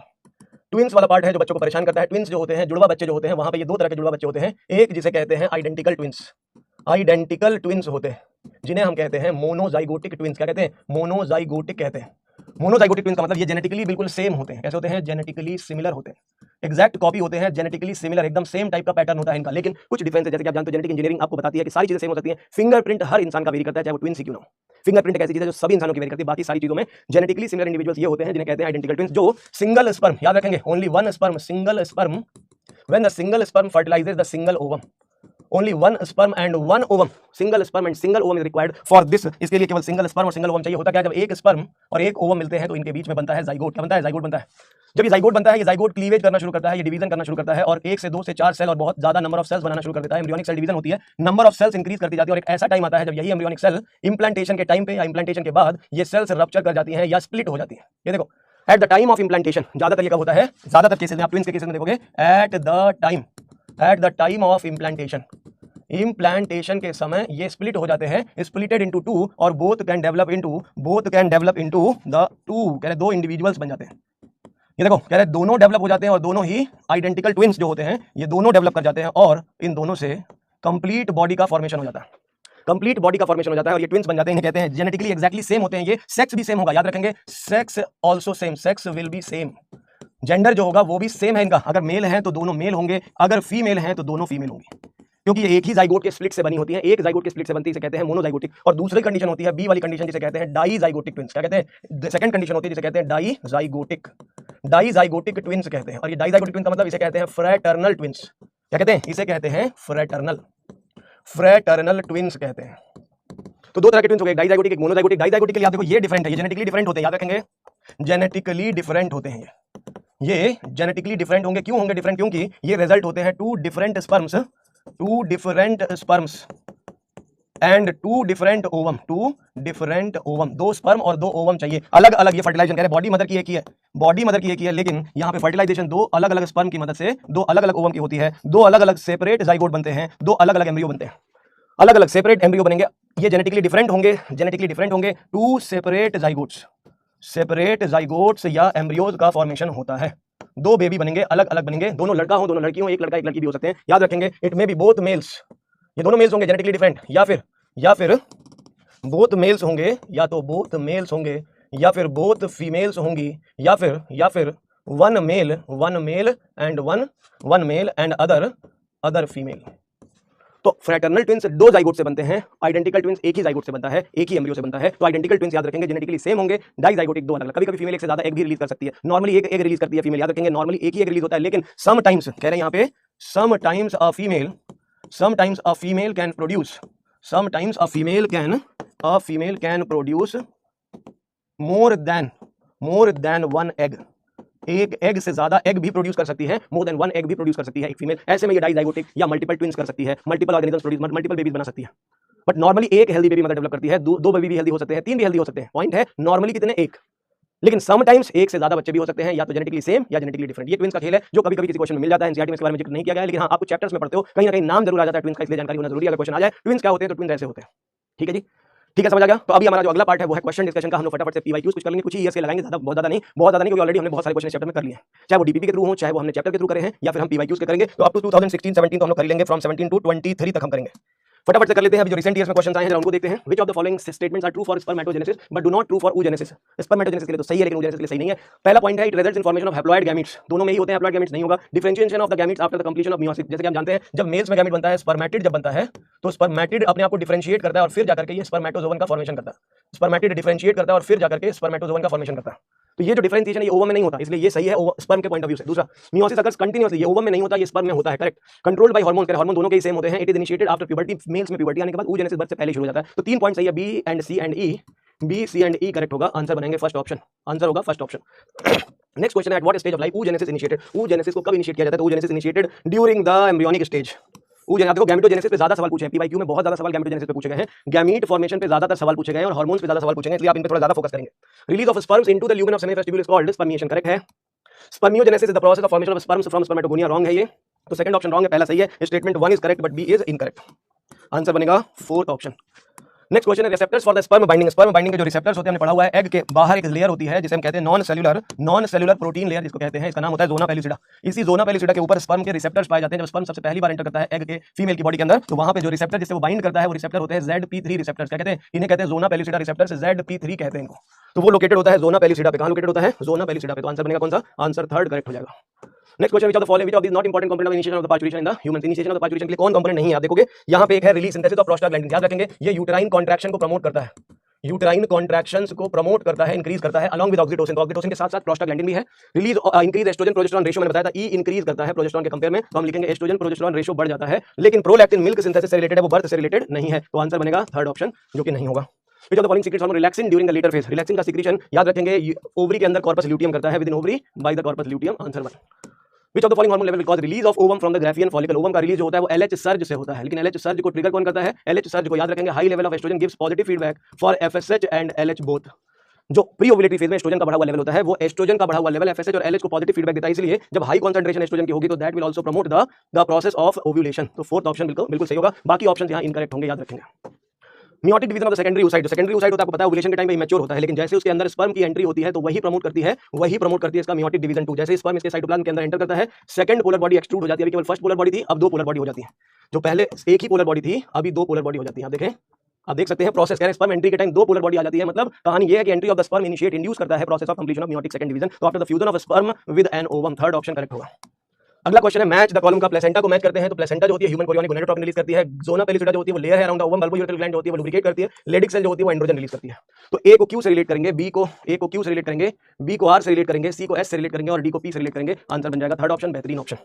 ट्विंस वाला पार्ट है जो बच्चों को परेशान करता है। ट्विंस जो होते हैं, जुड़वा बच्चे जो होते हैं, वहां पे ये दो तरह के जुड़वा बच्चे होते हैं। एक जिसे कहते हैं आइडेंटिकल ट्विंस, आइडेंटिकल ट्विंस होते हैं, जिन्हें हम कहते हैं मोनोजाइगोटिक ट्विंस। क्या कहते हैं? मोनोजाइगोटिक कहते हैं। मोनोजाइगोटिक ट्विंस का मतलब ये जेनेटिकली बिल्कुल सेम होते हैं। कैसे होते हैं? जेनेटिकली सिमिलर होते हैं, एग्जैक्ट कॉपी होते हैं, जेनेटिकली सिमिलर, एकदम सेम टाइप का पैटर्न होता है इनका। लेकिन कुछ डिफरेंस है, जैसे कि आप जानते हो जेनेटिक इंजीनियरिंग आपको बताती है कि सारी चीजें सेम हो सकती हैं। फिंगरप्रिंट हर इंसान का वेरी करता है, चाहे वो ट्विंस ही क्यों ना हो। फिंगरप्रिंट एक ऐसी चीज है जो सभी इंसानों की वेरी करती है। बाकी सारी चीजों में जेनेटिकली सिमिलर इंडिविजुअल्स ये होते हैं जिन्हें कहते हैं आइडेंटिकल ट्विंस। जो सिंगल स्पर्म, याद रखेंगे, only one sperm, single sperm, when the single sperm fertilises the single ovum, only one sperm and one ovum, single sperm and single ovum is required for this. इसके लिए केवल सिंगल स्पर्म और सिंगल ओवम चाहिए। होता क्या है? जब एक स्पर्म और एक ओवम मिलते हैं तो इनके बीच में बनता है जाइगोट। क्या बनता है? जाइगोट बनता है। जब ये जाइगोट बनता है, ये जाइगोट क्लीवेज करना शुरू करता है, ये डिवीजन करना शुरू करता है, और 1 से 2 से 4 सेल और बहुत ज्यादा नंबर ऑफ सेल्स बनाना शुरू कर देता है। एम्ब्रियोनिक सेल डिवीजन होती है, नंबर ऑफ सेल्स इंक्रीज करती जाती है, और एक ऐसा टाइम आता है जब यही एम्ब्रियोनिक सेल इंप्लांटेशन के टाइम पे या इंप्लांटेशन के बाद ये सेल्स रप्चर कर जाती हैं या स्प्लिट हो जाती है। ये देखो, at the time of implantation, ज्यादातर ये कब होता है? ज्यादातर केसेस में, आप ट्विंस के केसेस में देखोगे, at the time of implantation, implantation के समय ये स्प्लिट हो जाते हैं, स्प्लिटेड इनटू टू, और both can develop into the two, कह रहे दो इंडिविजुअल्स बन जाते हैं। ये देखो, कह रहे दोनों डेवलप हो जाते हैं और दोनों ही आइडेंटिकल ट्विंस जो होते हैं ये दोनों डेवलप कर जाते हैं, और इन दोनों से कंप्लीट बॉडी का फॉर्मेशन हो जाता है। कंप्लीट बॉडी का फॉर्मेशन हो जाता है और ये ट्विंस बन जाते हैं। इन्हें कहते हैं जेनेटिकली एक्जैक्टली सेम होते हैं। ये सेक्स भी सेम होगा, याद रखेंगे, sex also same, sex will be same, gender जो होगा वो भी सेम है इनका। अगर मेल है तो दोनों मेल होंगे, अगर फीमेल है तो दोनों फीमेल होंगी, क्योंकि ये एक ही जाइगोट के स्प्लिट से बनी होती है। एक जाइगोट के स्प्लिट से बनती है, इसे कहते हैं मोनोजाइगोटिक। और दूसरी कंडीशन होती है बी वाली कंडीशन, जिसे कहते हैं डाइजाइगोटिक ट्विंस। क्या कहते हैं? सेकंड कंडीशन होती है जिसे कहते हैं डाइजाइगोटिक, डाइजाइगोटिक ट्विंस कहते हैं। और ये डाइजाइगोटिक ट्विंस का मतलब इसे कहते हैं फ्रैटर्नल ट्विंस। क्या कहते हैं? इसे कहते हैं फ्रैटर्नल, फ्रैटर्नल ट्विंस कहते हैं। तो दो तरह के ट्विंस हो गए, डाइजाइगोटिक एक मोनोजाइगोटिक। डाइजाइगोटिक के लिए आप देखो ये डिफरेंट है, ये जेनेटिकली डिफरेंट होते हैं, याद रखेंगे जेनेटिकली डिफरेंट होते हैं ये जेनेटिकली डिफरेंट होंगे। क्यों होंगे डिफरेंट? क्योंकि ये रिजल्ट होते हैं two different sperms and two different ovum. दो स्पर्म और दो ओवम चाहिए अलग अलग। ये फर्टिलाइजेशन कह रहे हैं बॉडी मदर की एक ही है, बॉडी मदर की एक ही है, लेकिन यहाँ पे फर्टिलाइजेशन दो अलग अलग स्पर्म की मदद से दो अलग अलग ओवम की होती है। दो अलग अलग सेपरेट जाइगोट बनते हैं, दो अलग अलग एम्ब्रियो बनते हैं, अलग अलग सेपरेट एम्ब्रियो बनेंगे। ये जेनेटिकली डिफरेंट होंगे टू सेपरेट जाइगोट्स या एम्ब्रियोज का फॉर्मेशन होता है। दो बेबी बनेंगे, अलग अलग बनेंगे, दोनों लड़का हो दोनों लड़की हो, एक लड़का एक लड़की भी हो सकते हैं। याद रखेंगे it may be both males, ये दोनों मेल्स होंगे जेनेटिकली डिफरेंट, या फिर बोथ मेल्स होंगे, या तो बोथ मेल्स होंगे, या फिर बोथ फीमेल्स होंगी, या फिर one male and other female. तो फ्रैटर्नल ट्विंस दो जाइगोट से बनते हैं, आइडेंटिकल ट्विंस एक ही जाइगोट से बनता है, एक ही एम्ब्रियो से बनता है। तो आइडेंटिकल ट्विंस याद रखेंगे जेनेटिकली सेम होंगे, डाइजाइगोटिक दो अलग अलग। कभी कभी फीमेल एक से ज्यादा एग भी रिलीज कर सकती है, नॉर्मली एक एग रिलीज करती है फीमेल, याद रखेंगे नॉर्मली एक ही एग रिलीज होता है, लेकिन समटाइम्स कह रहे हैं यहाँ पे sometimes a female can produce more than one egg. एक एग से ज्यादा एग भी प्रोड्यूस कर सकती है, मोर देन वन एग भी प्रोड्यूस कर सकती है एक फीमेल। ऐसे में ये डाइजाइगोटिक या मल्टीपल ट्विंस कर सकती है, multiple organisms produce, multiple babies बना सकती है। बट नॉर्मली एक हेल्दी बेबी मदर डेवलप करती है, दो बेबी भी हेल्दी हो सकते हैं, तीन भी हेल्दी हो सकते हैं। पॉइंट है नॉर्मली कितने? एक। लेकिन समटाइम्स एक से ज्यादा बच्चे भी हो सकते हैं, या तो जेनेटिकली सेम या जेनेटिकली डिफरेंट। ये ट्विंस का खेल है जो कभी कभी किसी क्वेश्चन में मिल जाता है। एनसीईआरटी में इसके बारे में जिक्र नहीं किया गया है, लेकिन हाँ आपको चैप्टर्स में पढ़ते हो कहीं ना कहीं नाम जरूर आ जाता है ट्विंस का, इसलिए जानकारी होना जरूरी है। अगर क्वेश्चन आ जाए ट्विंस क्या होते हैं तो ट्विंस ऐसे होते हैं। ठीक है जी, ठीक है, समझ आ गया। तो अभी हमारा जो अगला पार्ट है वो है क्वेश्चन डिस्कशन का। हम लोग फटाफट से पीवाईक्यूज कुछ कर लेंगे, कुछ ही से लगाएंगे, बहुत ज्यादा नहीं, क्योंकि ऑलरेडी हमने बहुत सारे क्वेश्चन चैप्टर में कर लिए हैं, चाहे वो डीपीपी के थ्रू हो, चाहे वो हमने चैप्टर के थ्रू करे हैं, या फिर हम पीवाईक्यूज के करेंगे। तो अप टू 2016-17 तो हम लोग कर लेंगे, फ्रॉम 17 टू 23 तक हम करेंगे। फटाफट से कर लेते हैं। अभी जो रिसेंट ईयर्स में क्वेश्चन आए हैं उनको देखते हैं। Which of the following statements are true for spermatogenesis but do not true for oogenesis? Spermatogenesis के लिए तो सही है, लेकिन oogenesis के लिए सही नहीं है। पहला पॉइंट है it results in formation of haploid gametes. दोनों में ही होते हैं, हैप्लॉइड गैमीट्स नहीं होगा। Differentiation of the gametes after the completion of meiosis. जैसे कि हम जानते हैं जब मेल्स में गैमीट बनता है, स्पर्मेटिड जब बनता है तो स्पर्मेटिड अपने आप को डिफरेंशिएट करता है और फिर जाकर के ये स्पर्मेटोजोवन का फॉर्मेशन करता है। स्पर्मेटिड डिफरेंशिएट करता है और फिर जाकर के स्पर्मेटोजोवन का फॉर्मेशन करता है। तो ये जो डिफरेंशिएशन है ये ओवम में नहीं होता, इसलिए ये सही है स्पर्म के पॉइंट ऑफ व्यू से। दूसरा, मियोसिस अकर्स कंटीन्यूअसली, ये ओवम में नहीं होता, ये स्पर्म में होता है। Correct. Controlled by hormone, hormone दोनों के ही सेम होते हैं। It is initiated after puberty, males में प्यूबर्टी आने के बाद, oogenesis बर्थ से पहले शुरू हो जाता है। तो 3 पॉइंट सही है, B and C and E. B C and E correct होगा, आंसर बनेंगे फर्स्ट ऑप्शन, आंसर होगा फर्स्ट ऑप्शन। नेक्स्ट क्वेश्चन है at what stage of life oogenesis initiated? oogenesis को कब इनिशिएट किया जाता है? oogenesis initiated during the embryonic stage. आप देखो गैमेटोजेनेसिस पे ज्यादा सवाल पूछे हैं, पीवाईक्यू में बहुत ज्यादा सवाल गैमेटोजेनेसिस पे पूछे गए हैं, गैमीट फॉर्मेशन पे ज्यादातर सवाल पूछे गए हैं और हार्मोन्स पे ज्यादा सवाल पूछे गए, इसलिए आप इन पे थोड़ा ज्यादा फोकस करेंगे। Release of sperms into the lumen of seminiferous tubule is called spermiation, correct है। Spermiogenesis is the process of formation of sperms from spermatogonia, wrong है ये। तो सेकंड ऑप्शन रॉन्ग है, पहला सही है। Statement 1 is correct but B is incorrect, answer बनेगा फोर्थ ऑप्शन। नेक्स्ट क्वेश्चन है receptors for the sperm binding. Sperm binding के जो रिसेप्टर्स होते हैं हमने पढ़ा हुआ है, एग के बाहर एक लेयर होती है जिसे हम कहते हैं नॉन सेलुलर प्रोटीन लेयर जिसको कहते हैं, इसका नाम होता है ज़ोना पेलिसिडा। इसी ज़ोना पेलिसिडा के ऊपर स्पर्म के रिसेप्टर्स पाए जाते हैं। जब स्पर्म सबसे पहली बार एंटर करता है एग के फीमेल की बॉडी के अंदर, तो वहां पे जो रिसेप्टर जिससे वो बाइंड करता है वो रिसेप्टर होते हैं ZP3 रिसेप्टर्स। क्या कहते हैं इन्हें? कहते हैं ज़ोना पेलिसिडा रिसेप्टर्स, ZP3 कहते हैं इनको। तो वो लोकेटेड होता है ज़ोना पेलिसिडा पे। कहां लोकेटेड होता है? ज़ोना पेलिसिडा पे। तो आंसर बनेगा कौन सा? आंसर थर्ड करेक्ट हो जाएगा। Next question, which of these not important component of initiation of the parturition in the humans? Initiation of the parturition के लिए कौन कंपोनेंट नहीं है? आप देखोगे यहाँ पे एक है रिलीज सिंथेसिस ऑफ प्रोस्टाग्लैंडिन। याद रखेंगे ये यूटेराइन कॉन्ट्रैक्शन को प्रमोट करता है, यूटेराइन कॉन्ट्रैक्शंस को प्रमोट करता है, इंक्रीज करता है अलॉन्ग विद ऑक्सीटोसिन। तो ऑक्सीटोसिन के साथ साथ प्रोस्टाग्लैंडिन भी है। Release increase oestrogen progesterone ratio मैंने बताया था, ई इंक्रीज करता है प्रोजेस्टेरॉन के कंपेयर में, तो हम लिखेंगे एस्ट्रोजन प्रोजेस्टेरॉन रेशियो बढ़ जाता है। लेकिन प्रोलैक्टिन मिल्क सिंथेसिस से रिलेटेड है, वो बर्थ से रिलेटेड नहीं है, तो आंसर बनेगा थर्ड ऑप्शन, जो कि नहीं होगा। Which of the following secretes hormone relaxin during the later phase? Relaxin का सीक्रेशन याद रखेंगे ओवरी के अंदर कॉर्पस ल्यूटियम करता है, with in ovary by the corpus luteum, answer 1। Which of the following hormone level will cause release of ovum from the Graafian follicle? Ovum का रिलीज जो होता है वो LH सर्ज से होता है, लेकिन LH सर्ज को ट्रिगर कौन करता है? LH सर्ज को याद रखेंगे high level of oestrogen gives positive feedback for FSH and LH both. जो प्री ओवुलेटरी फेज में एस्ट्रोजन का बढ़ा हुआ लेवल होता है वो एस्ट्रोजन का बढ़ा हुआ लेवल FSH और LH को पॉजिटिव फीडबैक देता है, इसलिए जब हाई कंसंट्रेशन एस्ट्रोजन की होगी तो that will also promote the process of ovulation. तो फोर्थ ऑप्शन बिल्कुल सही होगा, बाकी ऑप्शन यहाँ इनकरेक्ट होंगे, याद रखेंगे। Meiotic division of the secondary oocyte। जो सेकेंडरी oocyte होता है आपको पता है ओव्यूलेशन के टाइम पे मैच्योर होता है, लेकिन जैसे उसके अंदर स्पर्म की एंट्री होती है तो वही प्रमोट करती है इसका मियोटिक डिवीजन 2। जैसे स्पर्म इसके साइटोप्लाज्म के अंदर एंटर करता है, सेकंड पोलर बॉडी एक्सट्रूड हो जाती है। अभी केवल फर्स्ट पोलर बॉडी थी, अब दो पोलर बॉडी हो जाती है। जो पहले एक ही पोलर बॉडी थी अभी दो पोलर बॉडी हो जाती है। आप देखें, आप देख सकते हैं प्रोसेस, कह रहे हैं स्पर्म एंट्री के टाइम दो पोलर बॉडी आ जाती है। मतलब कहानी ये है कि entry of the sperm initiate induce करता है process of completion of meiotic second division. तो after the fusion of sperm with an ovum, third option correct होगा। अगला क्वेश्चन है मैच द कॉलम का प्लेसेंटा को मैच करते हैं। तो प्लेसेंटा जो होती है ह्यूमन कोरियोनिक गोनेडोट्रॉपिन रिलीज करती है, ज़ोना पेलिसिडा जो होती है वो लेयर है अराउंड द ओवम, बल्बोयूरेटल ग्लैंड जो होती है वो लुब्रिकेट करती है, लेडिक सेल जो होती है वो एंड्रोजन रिलीज करती है। तो ए को क्यू से रिलेट करेंगे, बी को क्यू से रिलेट करेंगे, बी को आर से रिलेट करेंगे, सी को एस से रिलेट करेंगे और डी को पी से रिलेट करेंगे, आंसर बन जाएगा थर्ड ऑप्शन, बेहतरीन option.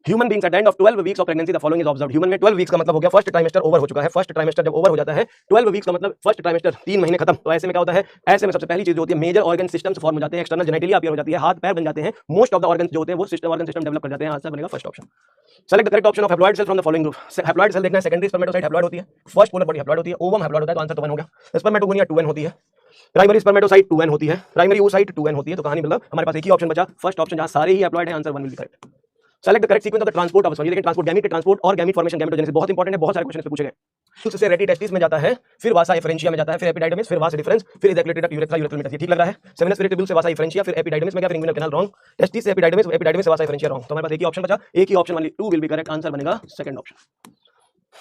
Human beings at the end of 12 weeks of pregnancy the following is observed. Human में 12 वीक्स का मतलब हो गया फर्स्ट ट्राइमेस्टर ओवर हो चुका है। फर्स्ट ट्राइमेस्टर जब ओवर हो जाता है 12 वीक्स का मतलब फर्स्ट ट्राइमेस्टर 3 महीने खत्म। तो ऐसे में क्या होता है, ऐसे में सबसे पहली चीज जो होती है मेजर ऑर्गन सिस्टम्स फॉर्म हो जाते हैं, एक्सटर्नल जेनिटली अपीयर हो जाती है, हाथ पैर बन जाते हैं, मोस्ट ऑफ द ऑर्गन जो होते हैं वो सिस्टम ऑर्गन सिस्टम डेवलप कर जाते हैं। आंसर बनेगा first option. Select the correct option of haploid cell from the following group. Haploid cell देखना है, सेकेंडरी स्पर्मेटोसाइट हैप्लॉइड होती है, फर्स्ट पोलर बॉडी हैप्लॉइड होती है, ओवम हैप्लॉइड होता है, तो आंसर तो 1 हो गया। स्पर्मेटोगोनिया 2n होती है, प्राइमरी स्पर्मेटोसाइट 2n होती है, प्राइमरी oocyte 2n होती है। तो कहानी मतलब हमारे पास एक ही ऑप्शन बचा, फर्स्ट ऑप्शन, जहां सारे ही हैप्लॉइड है, answer 1 will be correct. Select the correct sequence of the transport of sperm. ये देखिए ट्रांसपोर्ट, गैमीट के ट्रांसपोर्ट और गैमीट फॉर्मेशन, गैमेटोजेनेसिस बहुत इंपॉर्टेंट है, बहुत सारे क्वेश्चन पूछे गए। उससे रेटिटेस्टिस में जाता है, फिर वासा एफरेंशिया में जाता है, फिर एपिडाइडमिस, फिर वास डिफरेंस, फिर इजैकुलेटेड यूरेथ्रा यूरेथ्रल मेटास्टेसिस। ठीक लग रहा है। सेमिनस पेरिट्यूबुल से वासा एफरेंशिया, फिर एपिडाइडमिस में गया, फिर इंग्विनल कैनाल रॉन्ग, टेस्टिस से एपिडाइडमिस, एपिडाइडमिस से वासा एफरेंशिया रॉन्ग। तो हमारे पास एक ही ऑप्शन बचा, एक ही ऑप्शन वाली 2 विल बी करेक्ट, आंसर बनेगा सेकंड ऑप्शन।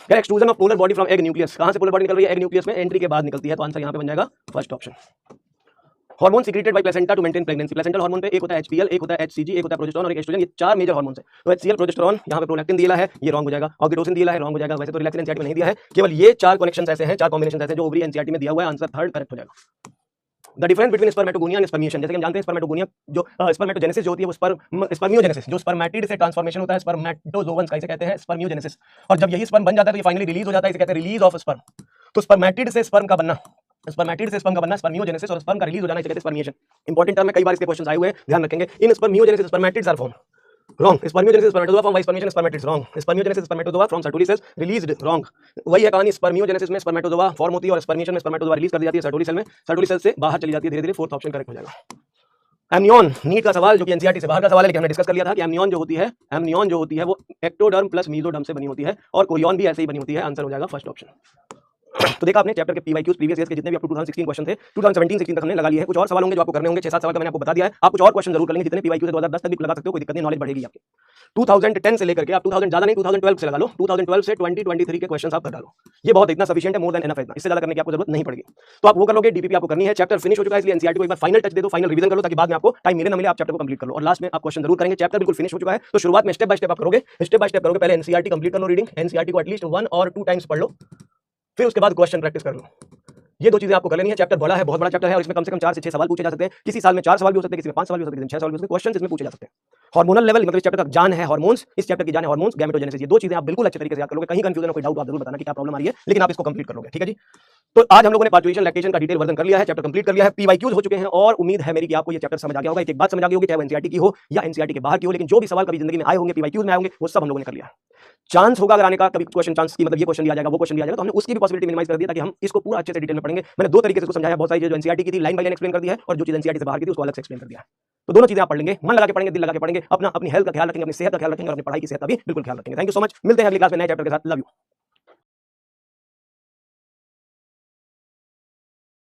क्या extrusion of polar body from egg nucleus, कहां से पोलर बॉडी निकल रही है, एग न्यूक्लियस में एंट्री के बाद निकलती है, तो आंसर यहां पे बन जाएगा first option. Hormone secreted by placenta to maintain pregnancy. Placental hormone पे एक होता है एचपीएल, एक होता है एचसीजी, एक होता है प्रोजेस्टेरोन और एक एस्ट्रोजन। ये 4 मेजर हार्मोन्स है। तो एचसीएल प्रोजेस्टेरोन, यहाँ पे प्रोलैक्टिन दिया है, ये रॉन्ग हो जाएगा, ऑक्सीटोसिन दिया है, रॉन्ग हो जाएगा। वैसे तो रिलैक्सिन एनसीईआरटी में नहीं दिया है, केवल ये 4 कनेक्शंस ऐसे हैं, 4 कॉम्बिनेशंस ऐसे जो ओवरी एनसीईआरटी में दिया हुआ है, आंसर थर्ड करेक्ट हो जाएगा। The difference between spermatogonia and spermiation, जैसे कि हम जानते हैं स्पर्मेटोगोनिया जो स्पर्मेटोजेनेसिस जो होती है वो स्पर्मियोजेनेसिस, जो स्पर्मेटिड से ट्रांसफॉर्मेशन होता है, स्पर्मेटोजोवंस का इसे कहते हैं स्पर्मियोजेनेसिस। और जब यही स्पर्म बन जाता है तो ये फाइनली रिलीज हो जाता है, इसे कहते हैं रिलीज ऑफ स्पर्म। तो स्पर्मेटिड से स्पर्म का बनना, स्पर्मेटिड से स्पर्म का बनना स्पर्मियोजेनेसिस, और स्पर्म का रिलीज हो जाना इसे कहते हैं स्पर्मिएशन। इंपॉर्टेंट टर्म है, कई बार इसके क्वेश्चंस आए हुए हैं, ध्यान रखेंगे। In spermiogenesis spermatids are form wrong, spermiogenesis spermatozoa from y spermiation spermatids wrong, spermiogenesis spermatozoa from Sertoli cells released wrong। वही है कहानी, स्पर्मियोजेनेसिस में स्पर्मेटोजोआ फॉर्म होती है और स्पर्मिएशन में स्पर्मेटोजोआ रिलीज कर दी जाती है सर्टोली सेल में, सर्टोली सेल से बाहर चली जाती है धीरे धीरे। फोर्थ ऑप्शन करेक्ट हो जाएगा। एमनियन, नीट का सवाल जो कि एनसीईआरटी से बाहर का सवाल है, लेकिन हमने डिस्कस कर लिया था कि एमनियन जो होती है, एमनियन जो होती है वो एक्टोडर्म प्लस मीजोडर्म से बनी होती है, और कोरियन भी ऐसे ही बनी होती है, आंसर हो जाएगा फर्स्ट ऑप्शन। तो देखा आपने चैप्टर के पीवाईक्यूज प्रीवियस ईयर के जितने भी अप टू 2016 क्वेश्चन थे, 2017-16 तक हमने लगा लिए हैं। कुछ और सवाल होंगे जो आपको करने होंगे, 6-7 सवाल का मैंने आपको बता दिया है। आप कुछ और क्वेश्चन जरूर कर लेंगे, जितने पीवाईक्यू से 2010 तक भी लगा सकते हो, कोई दिक्कत नहीं, नॉलेज बढ़ेगी आपकी। 2010 से लेकर के आप 2000 ज्यादा नहीं 2012 से लगा लो, 2012 से 2023 के क्वेश्चन आप कर डालो, ये बहुत इतना सफिशिएंट है, मोर देन एनफ है, इससे ज्यादा करने की आपको जरूरत नहीं पड़ेगी। तो आप वो कर लोगे, डीपीपी आपको करनी है, चैप्टर फिनिश हो चुका है, इसलिए एनसीईआरटी को एक बार फाइनल टच दे दो, फाइनल रिवीजन कर लो, ताकि बाद में आपको टाइम मिले ना मिले आप चैप्टर को कंप्लीट कर लो। और लास्ट में आप क्वेश्चन जरूर करेंगे, चैप्टर बिल्कुल फिनिश हो चुका है। तो शुरुआत में स्टेप बाय स्टेप आप करोगे, स्टेप बाय स्टेप करोगे। पहले एनसीईआरटी कंप्लीट कर लो, रीडिंग एनसीईआरटी को एटलीस्ट 1 और 2 टाइम्स पढ़ लो, फिर उसके बाद क्वेश्चन प्रैक्टिस कर लो। ये 2 चीजें आपको कर लेनी है। चैप्टर बड़ा है, बहुत बड़ा चैप्टर है, और इसमें कम से कम 4 से 6 सवाल पूछे जा सकते हैं। किसी साल में 4 सवाल भी हो सकते हैं, किसी में 5 सवाल भी हो सकते हैं, किसी में 6 सवाल भी हो सकते हैं, क्वेश्चन इसमें पूछे जा सकते हैं। हार्मोनल लेवल मतलब इस चैप्टर का जान है हार्मोन्स, इस चैप्टर की जान है हार्मोन्स, गैमेटोजेनेसिस। ये 2 चीजें आप बिल्कुल अच्छे तरीके से याद कर लोगे। कहीं कंफ्यूजन हो, कोई डाउट आप जरूर बताना कि क्या प्रॉब्लम आ रही है, लेकिन आप इसको कंप्लीट कर लोगे। ठीक है जी। तो आज हम लोगों ने पार्चुएशन लैक्टेशन का डिटेल वर्जन कर लिया है, चैप्टर कंप्लीट कर लिया है, पीवाईक्यूज हो चुके हैं, और उम्मीद है मेरी कि आपको ये चैप्टर समझ आ गया होगा। एक बात समझ आ गई होगी, चाहे वो एनसीईआरटी की हो या एनसीईआरटी के बाहर की हो, लेकिन जो भी सवाल कभी जिंदगी में आए होंगे, पीवाईक्यूज में आए होंगे, वो सब हम लोगों ने कर लिया। चांस होगा अगर आने का, कभी क्वेश्चन चांस की मतलब ये क्वेश्चन दिया जाएगा, वो क्वेश्चन दिया जाएगा, तो हमने उसकी भी पॉसिबिलिटी मिनिमाइज कर दिया ताकि हम इसको पूरा अच्छे से डिटेल में पढ़ेंगे। मैंने 2 तरीके से इसको समझाया, बहुत सारी चीजें जो एनसीईआरटी की थी लाइन बाय लाइन एक्सप्लेन कर दिया है, और जो चीज एनसीईआरटी से बाहर की थी उसको अलग से एक्सप्लेन कर दिया है। तो दोनों चीजें आप पढ़ लेंगे, मन लगा के पढ़ेंगे, दिल लगा के पढ़ेंगे, अपनी हेल्थ का ख्याल रखेंगे, अपनी सेहत का ख्याल रखेंगे, और अपनी पढ़ाई की सेहत का भी बिल्कुल ख्याल रखेंगे। थैंक यू सो मच, मिलते हैं अगली क्लास में नए चैप्टर के साथ। Love you.